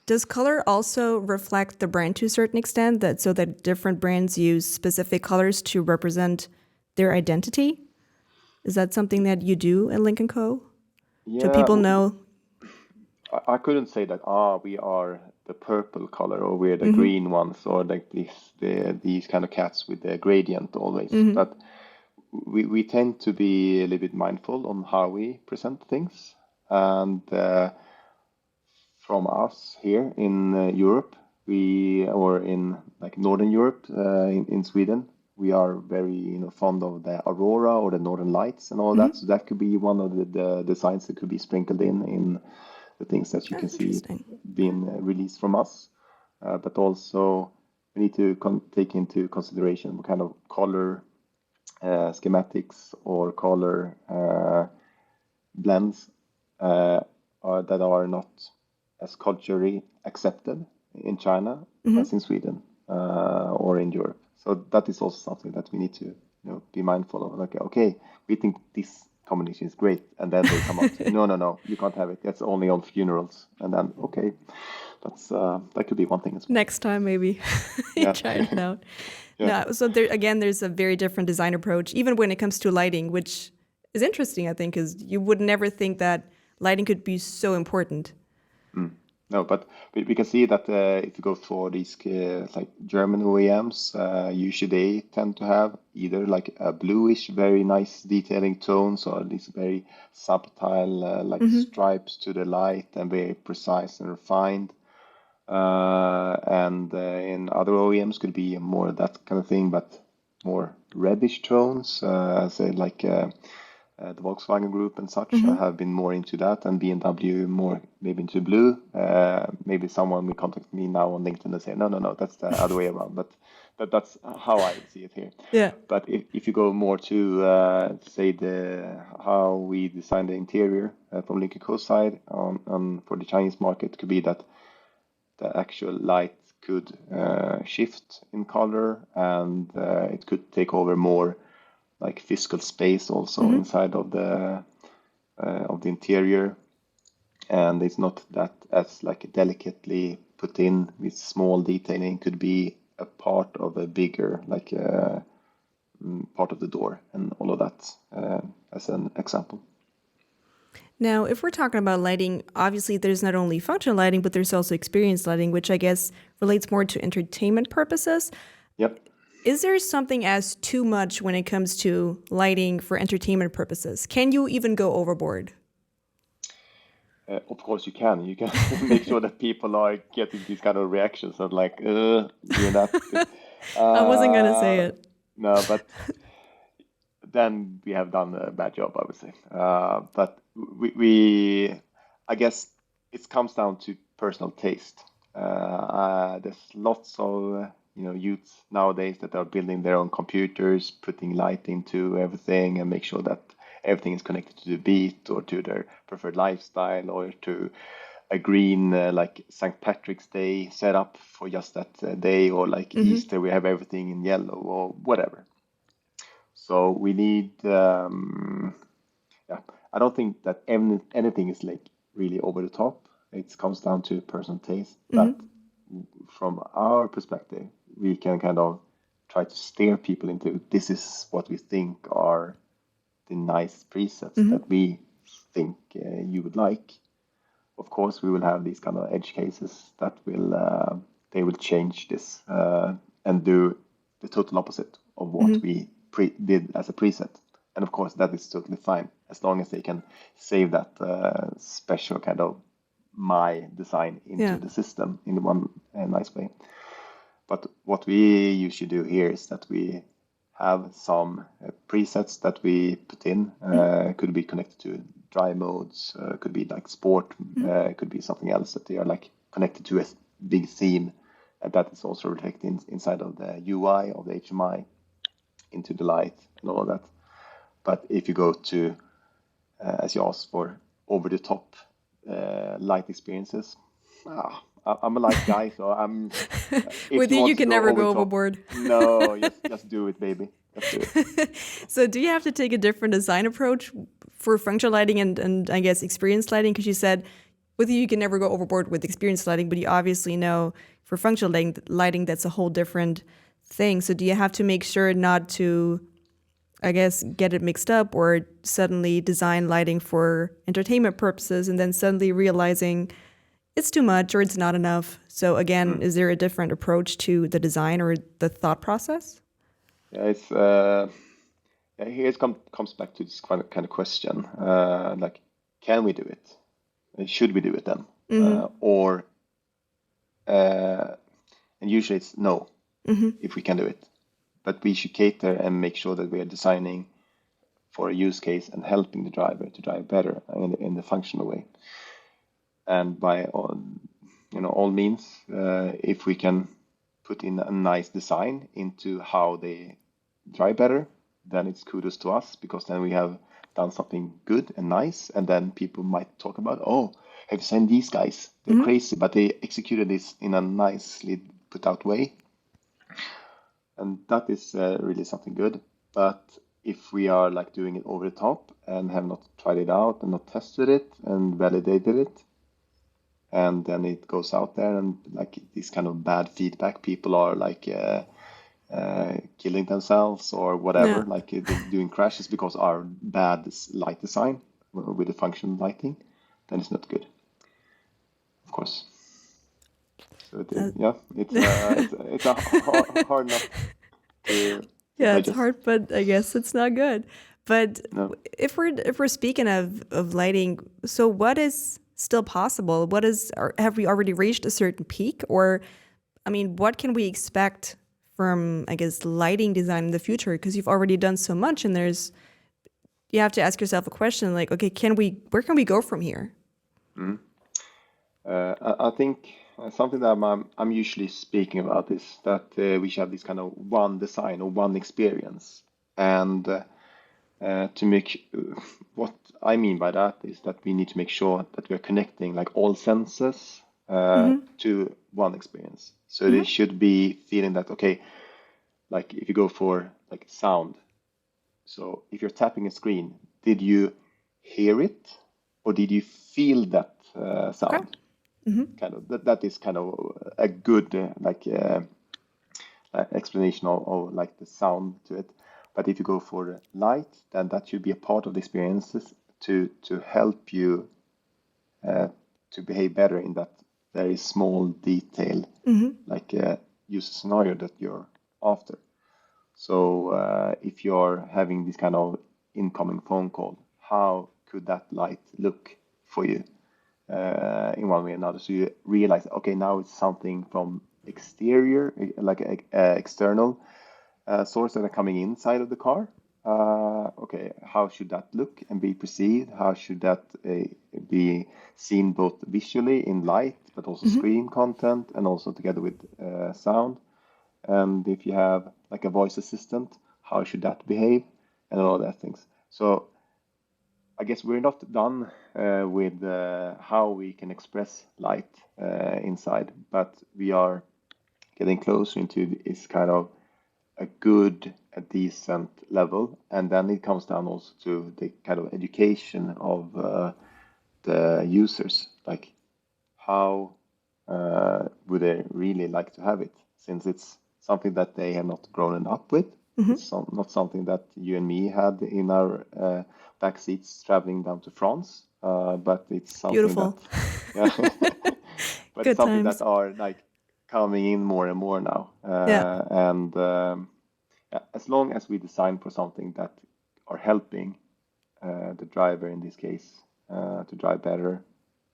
Does color also reflect the brand to a certain extent, so that different brands use specific colors to represent their identity? Is that something that you do at Lynk Co? Yeah, Do people know? I couldn't say that we are the purple color or we're the green ones or like these kind of cats with the gradient always. But we tend to be a little bit mindful on how we present things. And from us here in Europe, or in like Northern Europe, in Sweden, we are very fond of the aurora or the northern lights and all that. So that could be one of the designs that could be sprinkled in the things that you can see being released from us. But also we need to take into consideration what kind of color schematics or color blends that are not as culturally accepted in China as in Sweden or in Europe. So that is also something that we need to be mindful of. Like, okay, we think this combination is great, and then they come up and say, no, you can't have it. That's only on funerals. And then, okay, that could be one thing as well. Next time, maybe you try it out. No, so there's a very different design approach, even when it comes to lighting, which is interesting, I think, because you would never think that lighting could be so important. No, but we can see that if you go for these like German OEMs, usually they tend to have either like a bluish, very nice detailing tones, or these very subtle like stripes to the light and very precise and refined. And in other OEMs could be more that kind of thing, but more reddish tones, say like the Volkswagen Group and such have been more into that, and BMW more maybe into blue. Maybe someone will contact me now on LinkedIn and say, no, that's the other way around. But that's how I see it here. Yeah. But if you go more to say how we design the interior from Lynk Co side for the Chinese market, could be that the actual light could shift in color, and it could take over more like physical space also inside of the interior, and it's not that as like delicately put in with small detailing. Could be a part of a bigger like part of the door and all of that as an example. Now, if we're talking about lighting, obviously there's not only functional lighting, but there's also experience lighting, which I guess relates more to entertainment purposes. Yep. Is there something as too much when it comes to lighting for entertainment purposes? Can you even go overboard? Of course you can. You can make sure that people are getting these kind of reactions of like, you're not. I wasn't going to say it. No, but then we have done a bad job, I would say. But I guess it comes down to personal taste. There's lots of youths nowadays that are building their own computers, putting light into everything, and make sure that everything is connected to the beat or to their preferred lifestyle or to a green like St. Patrick's Day setup for just that day, or like Easter we have everything in yellow or whatever. So we need I don't think that anything is like really over the top. It comes down to personal taste, but from our perspective, we can kind of try to steer people into this is what we think are the nice presets that we think you would like. Of course, we will have these kind of edge cases that they will change this and do the total opposite of what we did as a preset. And of course, that is totally fine as long as they can save that special kind of my design into the system in one nice way. But what we usually do here is that we have some presets that we put in. Could be connected to dry modes, could be like sport, could be something else that they are like connected to a big theme, and that is also reflected inside of the UI of the HMI into the light and all of that. But if you go to, as you asked for, over the top light experiences, I'm a light guy, so I'm. With you can never go overboard. No, just do it, baby. Just do it. So do you have to take a different design approach for functional lighting and I guess experience lighting? Because you said with you can never go overboard with experience lighting, but you obviously know for functional lighting that's a whole different thing. So do you have to make sure not to, I guess, get it mixed up or suddenly design lighting for entertainment purposes and then suddenly realizing it's too much or it's not enough? So again, is there a different approach to the design or the thought process? Yeah, it's here it comes back to this kind of question, like, can we do it? Should we do it then? Or and usually it's no, if we can do it. But we should cater and make sure that we are designing for a use case and helping the driver to drive better in the functional way. And by all means, if we can put in a nice design into how they drive better, then it's kudos to us, because then we have done something good and nice, and then people might talk about, oh, have you seen these guys? They're crazy, but they executed this in a nicely put out way. And that is really something good. But if we are like doing it over the top and have not tried it out and not tested it and validated it, and then it goes out there and like this kind of bad feedback, people are like killing themselves or whatever, like doing crashes because our bad light design with the functional lighting, then it's not good, of course. So it's a hard enough to it's hard, but I guess it's not good. But if we're speaking of lighting, so what is still possible? Have we already reached a certain peak, or I mean, what can we expect from, I guess, lighting design in the future? Because you've already done so much, and you have to ask yourself a question like, okay, where can we go from here? I think something that I'm usually speaking about is that we should have this kind of one design or one experience. And to make what I mean by that is that we need to make sure that we're connecting like all senses to one experience. So they should be feeling that, okay, like if you go for like sound. So if you're tapping a screen, did you hear it or did you feel that sound? Okay. Kind of that is kind of a good explanation of like the sound to it. But if you go for light, then that should be a part of the experiences to help you to behave better in that very small detail, like user scenario that you're after. So if you're having this kind of incoming phone call, how could that light look for you in one way or another? So you realize, okay, now it's something from exterior, like external source that are coming inside of the car. Okay, how should that look and be perceived? How should that be seen both visually in light, but also screen content and also together with sound? And if you have like a voice assistant, how should that behave? And all that things. So I guess we're not done with how we can express light inside, but we are getting closer into this kind of a good, a decent level. And then it comes down also to the kind of education of the users, like how would they really like to have it, since it's something that they have not grown up with. It's not something that you and me had in our back seats traveling down to France, but it's something that, Beautiful. yeah, but Good something that times. are like coming in more and more now. Yeah. And yeah, as long as we design for something that are helping the driver in this case to drive better,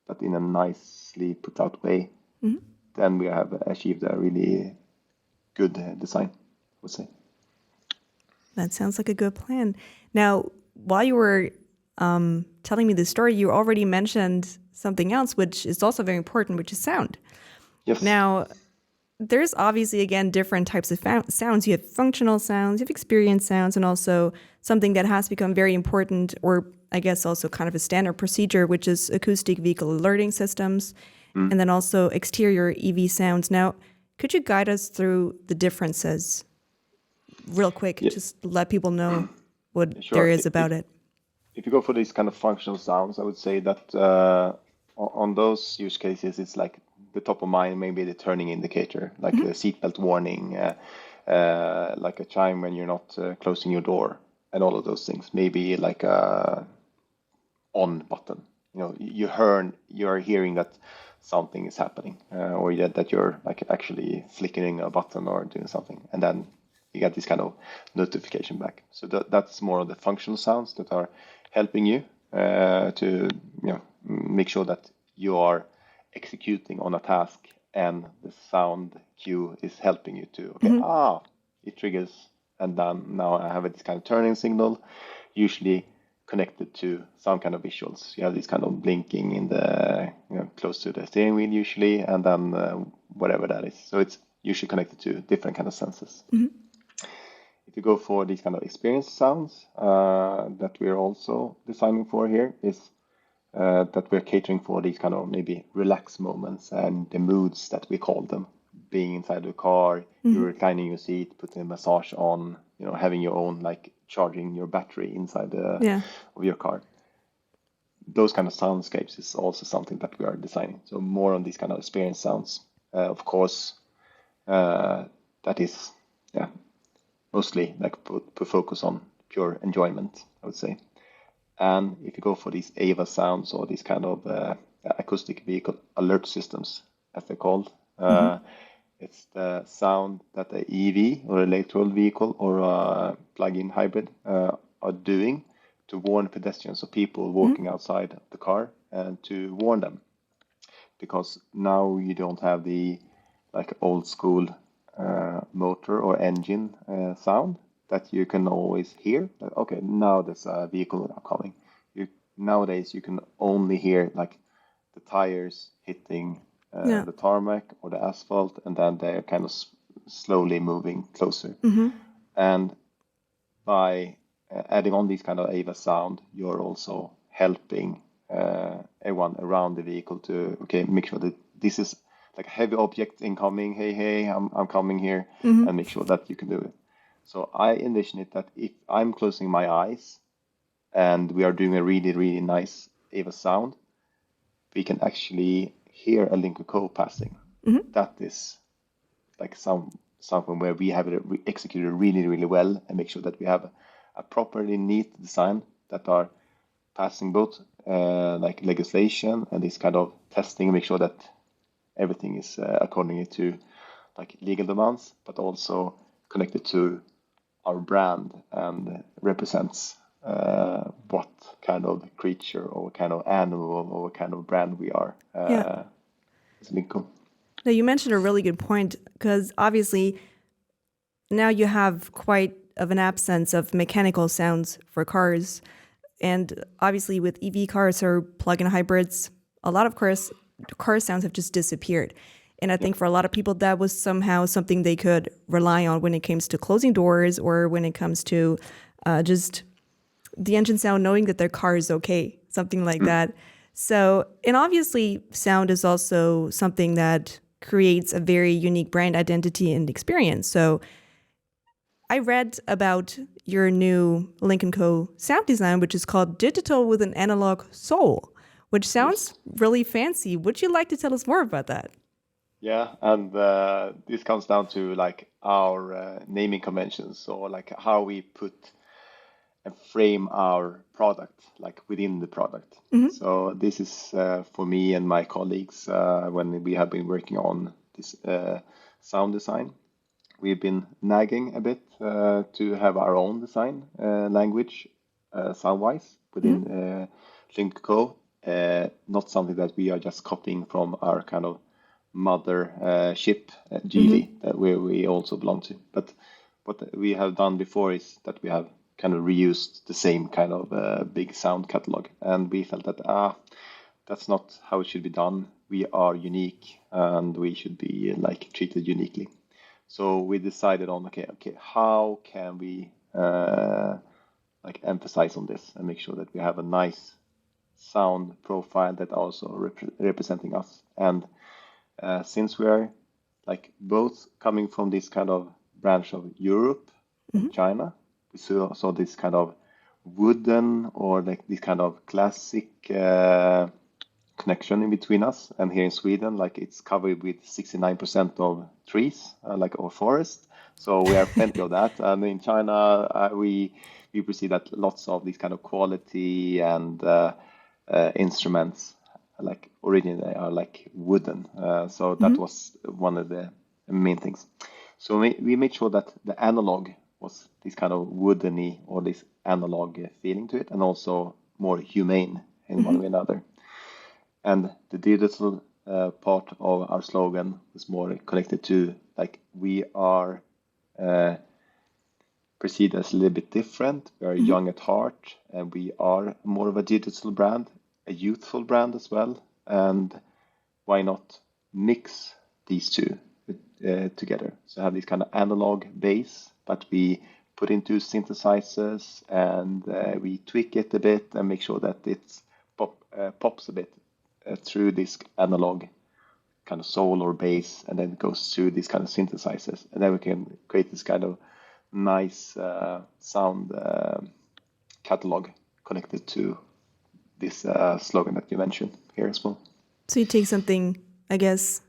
but in a nicely put out way, then we have achieved a really good design, I would say. That sounds like a good plan. Now, while you were telling me the story, you already mentioned something else, which is also very important, which is sound. Yes. Now, there's obviously, again, different types of sounds. You have functional sounds, you have experience sounds, and also something that has become very important, or I guess also kind of a standard procedure, which is acoustic vehicle alerting systems, and then also exterior EV sounds. Now, could you guide us through the differences real quick? Yeah, Just let people know what there sure. is about it. If you go for these kind of functional sounds, I would say that on those use cases, it's like the top of mind, maybe the turning indicator, like a seatbelt warning, like a chime when you're not closing your door, and all of those things. Maybe like a on button. You know, you're hearing that something is happening, or that you're like actually flickering a button or doing something, and then you get this kind of notification back. So that's more of the functional sounds that are helping you to make sure that you are executing on a task, and the sound cue is helping you to it triggers, and then now I have this kind of turning signal, usually connected to some kind of visuals. You have this kind of blinking in the close to the steering wheel usually, and then whatever that is. So it's usually connected to different kind of senses. If you go for these kind of experience sounds that we're also designing for here, is that we're catering for these kind of maybe relax moments and the moods that we call them. Being inside the car, you're reclining your seat, putting a massage on, having your own, like charging your battery inside of your car. Those kind of soundscapes is also something that we are designing. So more on these kind of experience sounds. Of course, that is, mostly like put focus on pure enjoyment, I would say. And if you go for these AVA sounds, or these kind of acoustic vehicle alert systems, as they're called, it's the sound that the EV or electrical vehicle or a plug-in hybrid are doing to warn pedestrians or people walking outside the car, and to warn them. Because now you don't have the like old school motor or engine sound that you can always hear. Okay, now there's a vehicle coming. Nowadays you can only hear like the tires hitting the tarmac or the asphalt, and then they're kind of slowly moving closer. And by adding on these kind of AVA sound, you're also helping everyone around the vehicle to make sure that this is like a heavy object incoming. Hey, I'm coming here, and make sure that you can do it. So I envision it that if I'm closing my eyes and we are doing a really, really nice AVA sound, we can actually hear a Lynk Co passing. That is like something where we have it executed really, really well, and make sure that we have a properly neat design that are passing both like legislation and this kind of testing, make sure that everything is according to like legal demands, but also connected to our brand and represents what kind of creature or what kind of animal or what kind of brand we are as Lynk Co. Now, you mentioned a really good point, because obviously now you have quite of an absence of mechanical sounds for cars. And obviously with EV cars or plug-in hybrids, a lot of car sounds have just disappeared. And I think for a lot of people, that was somehow something they could rely on when it comes to closing doors, or when it comes to just the engine sound, knowing that their car is okay, something like that. So, and obviously sound is also something that creates a very unique brand identity and experience. So I read about your new Lynk Co sound design, which is called Digital with an Analog Soul, which sounds really fancy. Would you like to tell us more about that? Yeah, and this comes down to like our naming conventions, or like how we put and frame our product, like within the product. Hmm. So this is for me and my colleagues when we have been working on this sound design. We've been nagging a bit to have our own design language, sound-wise, within Hmm. Lynk Co. Not something that we are just copying from our kind of mother ship, Hmm. Geely, that where we also belong to. But what we have done before is that we have kind of reused the same kind of big sound catalog, and we felt that that's not how it should be done. We are unique, and we should be like treated uniquely. So we decided on okay, how can we like emphasize on this and make sure that we have a nice sound profile that also representing us. And since we are like both coming from this kind of branch of Europe and Hmm. China, we saw this kind of wooden or like this kind of classic connection in between us. And here in Sweden, like it's covered with 69% of trees, like or forest. So we have plenty of that. And in China, we perceive that lots of these kind of quality and instruments, like originally are like wooden. So that Hmm. was one of the main things. So we made sure that the analog was this kind of woodeny or this analog feeling to it, and also more humane in one Hmm. way or another. And the digital part of our slogan was more connected to like we are uh, perceived as a little bit different. We are Hmm. young at heart, and we are more of a digital brand, a youthful brand as well. And why not mix these two together? So have this kind of analog base, but we put into synthesizers and we tweak it a bit and make sure that it pops a bit through this analog kind of soul or bass, and then it goes through these kind of synthesizers, and then we can create this kind of nice sound catalog connected to this slogan that you mentioned here as well. So you take something, I guess,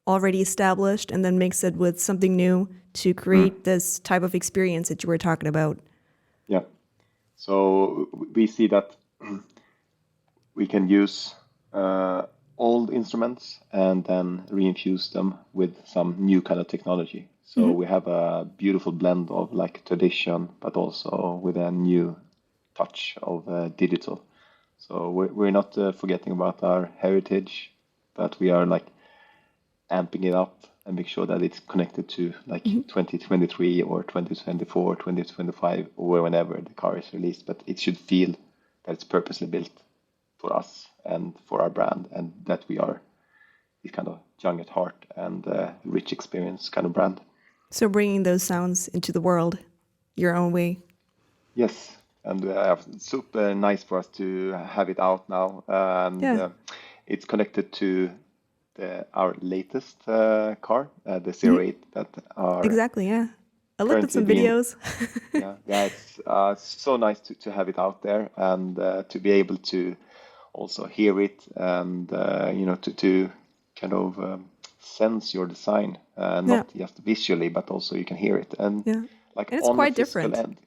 already established and then mix it with something new to Mm, create this type of experience that you were talking about. yeah. So we see that we can use old instruments and then reinfuse them with some new kind of technology. So Hmm. we have a beautiful blend of like tradition, but also with a new touch of digital. So we're not forgetting about our heritage, but we are like amping it up and make sure that it's connected to like Hmm. 2023 or 2024, 2025, or whenever the car is released. But it should feel that it's purposely built for us and for our brand, and that we are this kind of young at heart and rich experience kind of brand. So bringing those sounds into the world your own way. Yes, and super nice for us to have it out now, and Yeah. it's connected to our latest car, the Hmm. zero 08 that are Exactly. Yeah. I looked at currently some being. videos. Yeah, it's so nice to have it out there and to be able to also hear it and to kind of sense your design, Yeah. not just visually, but also you can hear it and Yeah. like And it's on a quite physical different. end.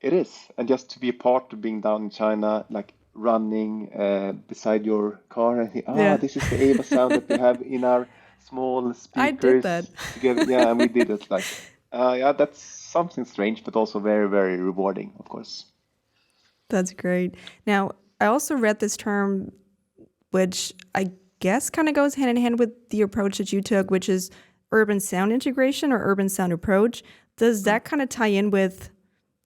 It is, and just to be a part of being down in China, like running beside your car and Yeah. this is the Ava sound that we have in our small I did that. speakers together. Yeah, and we did it like, yeah, that's something strange, but also very, very rewarding, of course. That's great. Now, I also read this term, which I guess kind of goes hand in hand with the approach that you took, which is urban sound integration or urban sound approach. Does Mm. that kind of tie in with,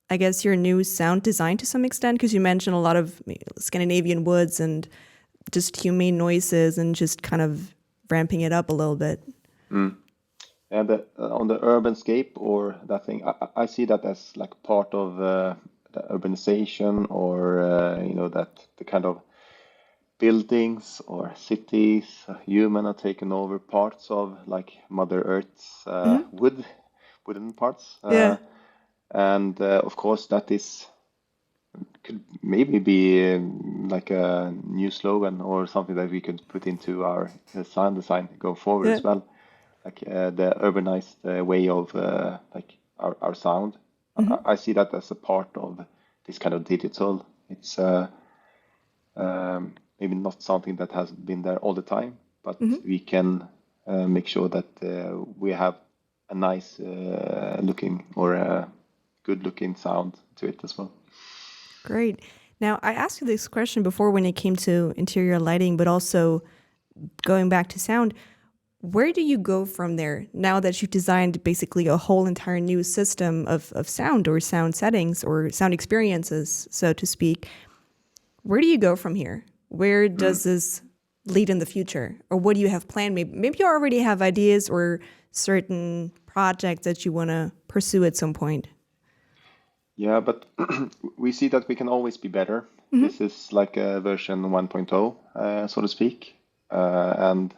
I guess, your new sound design to some extent? Because you mentioned a lot of Scandinavian woods and just humane noises and just kind of ramping it up a little bit. Mm. And on the urban scape or that thing, I see that as like part of the urbanization or that the kind of buildings or cities, human are taken over parts of like Mother Earth's Hmm. wooden parts, Yeah. and of course that is could maybe be like a new slogan or something that we could put into our sound design going forward Yeah. as well. Like the urbanized way of like our sound. I see that as a part of this kind of digital. It's maybe not something that has been there all the time, but we can make sure that we have a nice looking or a good looking sound to it as well. Great. Now, I asked you this question before when it came to interior lighting, but also going back to sound. Where do you go from there now that you've designed basically a whole entire new system of sound or sound settings or sound experiences, so to speak? Where do you go from here? Where does this lead in the future? Or what do you have planned? Maybe you already have ideas or certain projects that you want to pursue at some point. Yeah, but we see that we can always be better. This is like a version 1.0, so to speak. And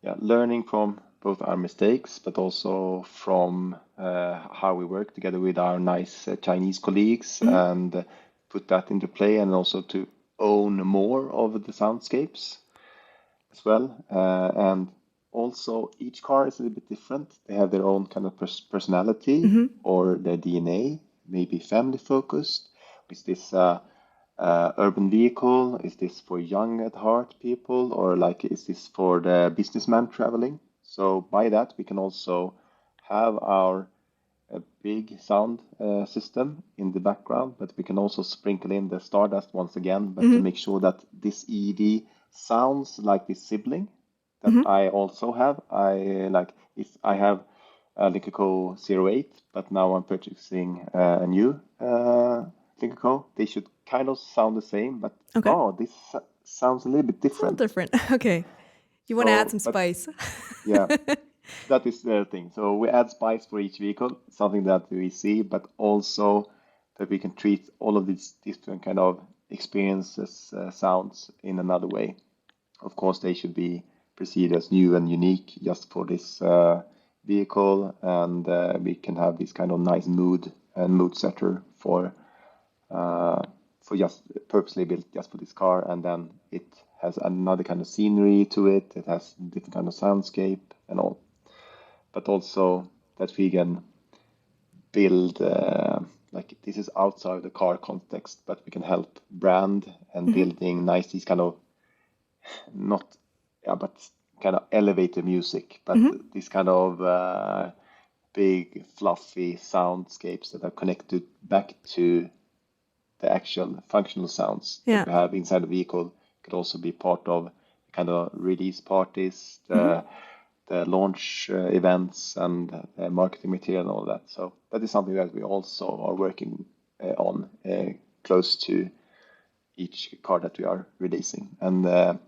yeah, learning from both our mistakes, but also from how we work together with our nice Chinese colleagues and put that into play and also to own more of the soundscapes as well. And also, each car is a little bit different. They have their own kind of personality or their DNA, maybe family focused. Is this urban vehicle? Is this for young at heart people? Or like, is this for the businessman traveling? So by that, we can also have our big sound system in the background, but we can also sprinkle in the Stardust once again, but to make sure that this EV sounds like this sibling that I also have. I like if I have a Lynk Co 08, but now I'm purchasing a new Lynk Co. They should kind of sound the same, but Okay. this sounds a little bit It's a little different. different. Okay. You want to add So, some but spice. yeah, that is the thing. So we add spice for each vehicle, something that we see, but also that we can treat all of these different kind of experiences, sounds in another way. Of course, they should be perceived as new and unique just for this vehicle, and we can have this kind of nice mood and mood setter for just purposely built just for this car, and then it has another kind of scenery to it. It has different kind of soundscape and all, but also that we can build like this is outside the car context, but we can help brand and building nice these kind of not yeah, but kind of elevator music, but this kind of big fluffy soundscapes that are connected back to the actual functional sounds that Yeah. we have inside the vehicle. Could also be part of kind of release parties, the launch events, and marketing material and all that. So that is something that we also are working on close to each car that we are releasing. And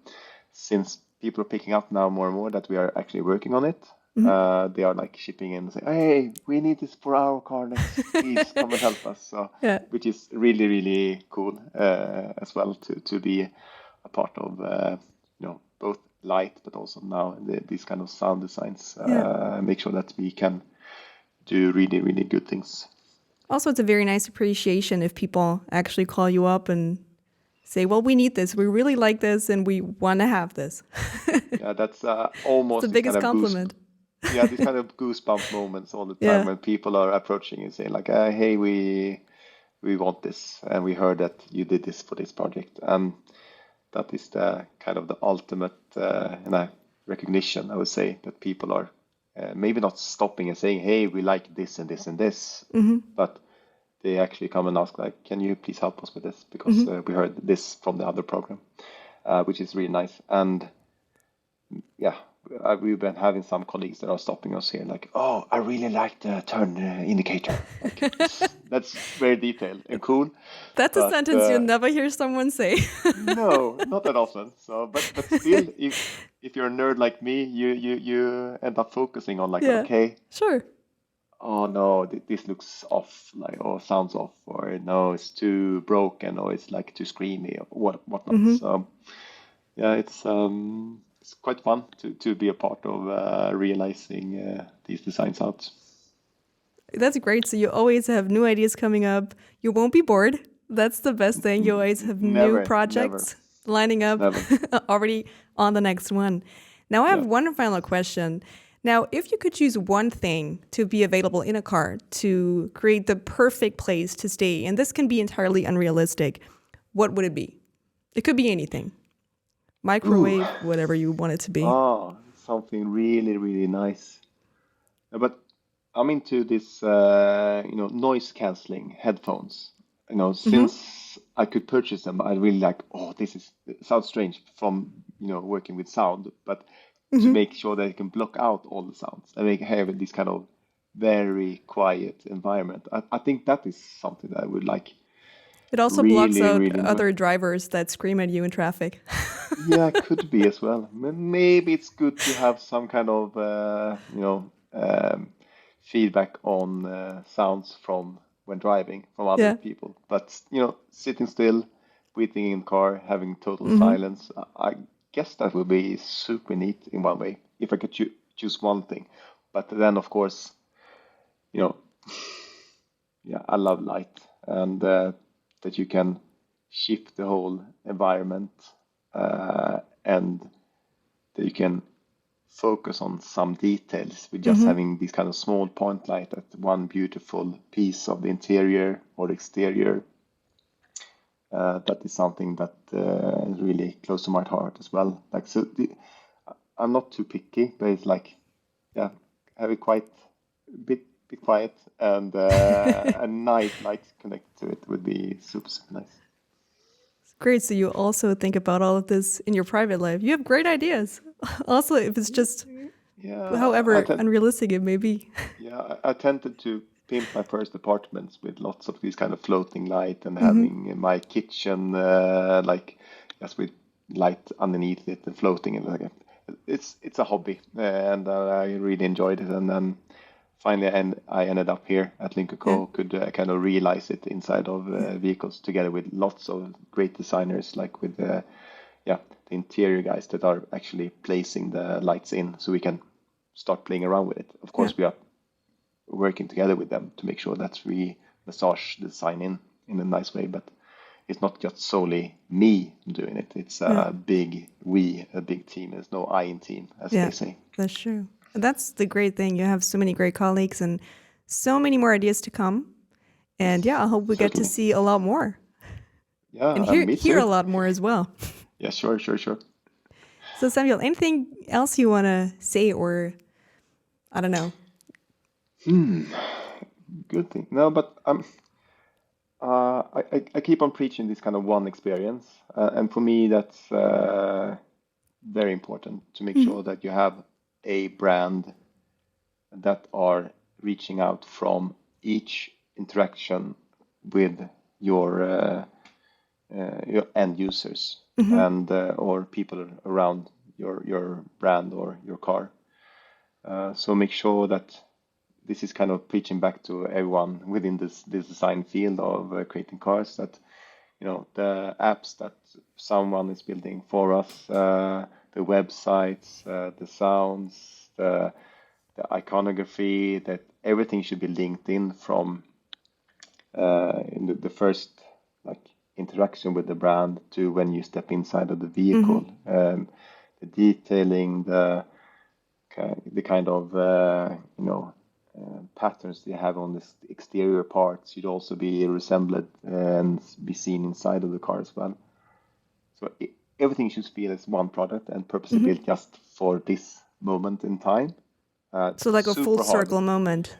since people are picking up now more and more that we are actually working on it, they are like shipping in and saying, "Hey, we need this for our car next. Please come and help us." So, Yeah. which is really, really cool as well to be a part of, both light, but also now these kind of sound designs. Yeah. Make sure that we can do really, really good things. Also, it's a very nice appreciation if people actually call you up and say, well, we need this. We really like this and we want to have this. Yeah, that's It's almost the this kind biggest of compliment. yeah, these kind of goosebump moments all the time Yeah. when people are approaching and saying like, "Hey, we want this, and we heard that you did this for this project," and that is the kind of the ultimate recognition. I would say that people are maybe not stopping and saying, "Hey, we like this and this and this," but they actually come and ask like, "Can you please help us with this because we heard this from the other program," which is really nice. And yeah, we've been having some colleagues that are stopping us here, like, "Oh, I really like the turn indicator." Like, that's very detailed and cool, That's a but sentence you'll never hear someone say. no, not that often. So, but still, if you're a nerd like me, you end up focusing on like, Yeah. okay, Sure. oh no, this looks off, like, or sounds off, or no, it's too broken, or it's like too screamy, or whatnot. So yeah, it's quite fun to be a part of realizing these designs out. That's great. So you always have new ideas coming up. You won't be bored. That's the best thing. You always have new Never, never, projects lining up never. already on the next one. Now, I have Yeah. one final question. Now, if you could choose one thing to be available in a car to create the perfect place to stay, and this can be entirely unrealistic, what would it be? It could be anything. Ooh. Microwave, whatever you want it to be. Oh, something really, really nice. But I'm into this, noise canceling headphones. Mm-hmm. Since I could purchase them, I really like, oh, it sounds strange from, working with sound, but to Mm-hmm. make sure that it can block out all the sounds and have this kind of very quiet environment. I think that is something that I would like It also blocks really, out really, other drivers that scream at you in traffic. yeah, could be as well. Maybe it's good to have some kind of, feedback on sounds from when driving from other Yeah. people. But, sitting still, breathing in the car, having total Mm-hmm. silence, I guess that would be super neat in one way if I could choose one thing. But then, of course, you know, yeah, I love light and that you can shift the whole environment and that you can focus on some details with just Mm-hmm. having this kind of small point light at one beautiful piece of the interior or exterior. That is something that is really close to my heart as well. Like I'm not too picky, but it's like, yeah, have it quite bit quiet and a nice light connected to it would be super, super nice. Great. So you also think about all of this in your private life. You have great ideas. Also, if it's just Yeah, however unrealistic it may be. I tended to pimp my first apartments with lots of these kind of floating light and Mm-hmm. having my kitchen like just with light underneath it and floating and like it's a hobby and I really enjoyed it and then finally I ended up here at Lynk Yeah. Co could kind of realize it inside of vehicles together with lots of great designers like with the interior guys that are actually placing the lights in so we can start playing around with it. Of Yeah. course, we are working together with them to make sure that we massage the design in a nice way, but it's not just solely me doing it. It's Yeah. a big team. There's no I in team, as they Yeah. say. That's true. And that's the great thing. You have so many great colleagues and so many more ideas to come. And yeah, Yes, I hope we get to certainly. see a lot more and Yeah, hear me hear a too. lot more as well. Yeah, sure, sure, sure. So Samuel, anything else you want to say or I don't know. Hmm, good thing. No, but I keep on preaching this kind of one experience, and for me that's very important to make Mhm. sure that you have a brand that are reaching out from each interaction with your your end users Mhm. and or people around your brand or your car. So make sure that this is kind of preaching back to everyone within this design field of creating cars that the apps that someone is building for us, the websites, the sounds, the iconography, that everything should be linked in from in the first like interaction with the brand to when you step inside of the vehicle. Mhm. The detailing, the kind of patterns they have on the exterior parts should also be resembled and be seen inside of the car as well. So everything should feel as one product and purposely Mhm. built just for this moment in time. So like a full Super hard. circle moment.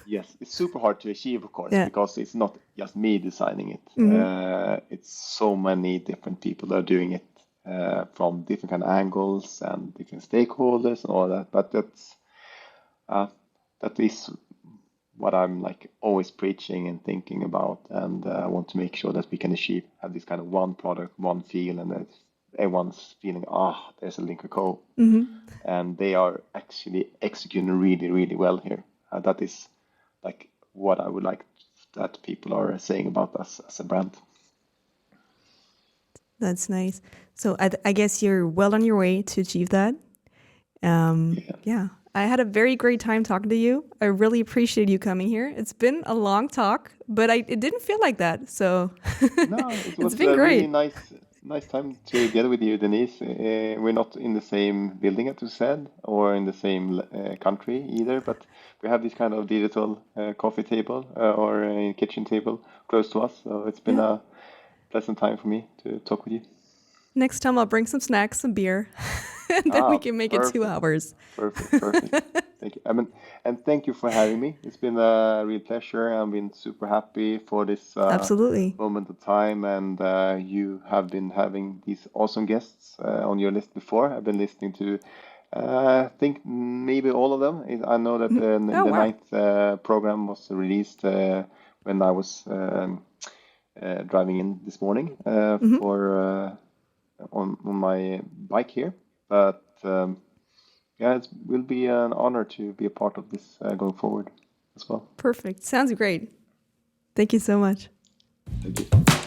Yes, it's super hard to achieve, of course, Yeah. because it's not just me designing it. Mhm. It's so many different people that are doing it from different kind of angles and different stakeholders and all that. But uh, that is what I'm like always preaching and thinking about, and I want to make sure that we can have this kind of one product, one feel, and that everyone's feeling, there's a Lynk Co, Mhm. and they are actually executing really, really well here. That is like what I would like that people are saying about us as a brand. That's nice. So I guess you're well on your way to achieve that. Yeah, I had a very great time talking to you. I really appreciate you coming here. It's been a long talk, but it didn't feel like that. So No, it it's was been a really great. nice time together with you, Denise. We're not in the same building, as you said, or in the same country either, but we have this kind of digital coffee table or kitchen table close to us. So it's been Yeah. a pleasant time for me to talk with you. Next time I'll bring some snacks, some beer, and then we Ah, can make it two perfect. hours. Perfect. Thank you. I mean, and thank you for having me. It's been a real pleasure. I've been super happy for this Absolutely. moment of time, and you have been having these awesome guests on your list before. I've been listening to, I think maybe all of them. I know that Mhm. Oh, the wow. ninth program was released when I was driving in this morning Hmm. for on my bike here, but. Yeah, it will be an honor to be a part of this going forward as well. Perfect. Sounds great. Thank you so much. Thank you.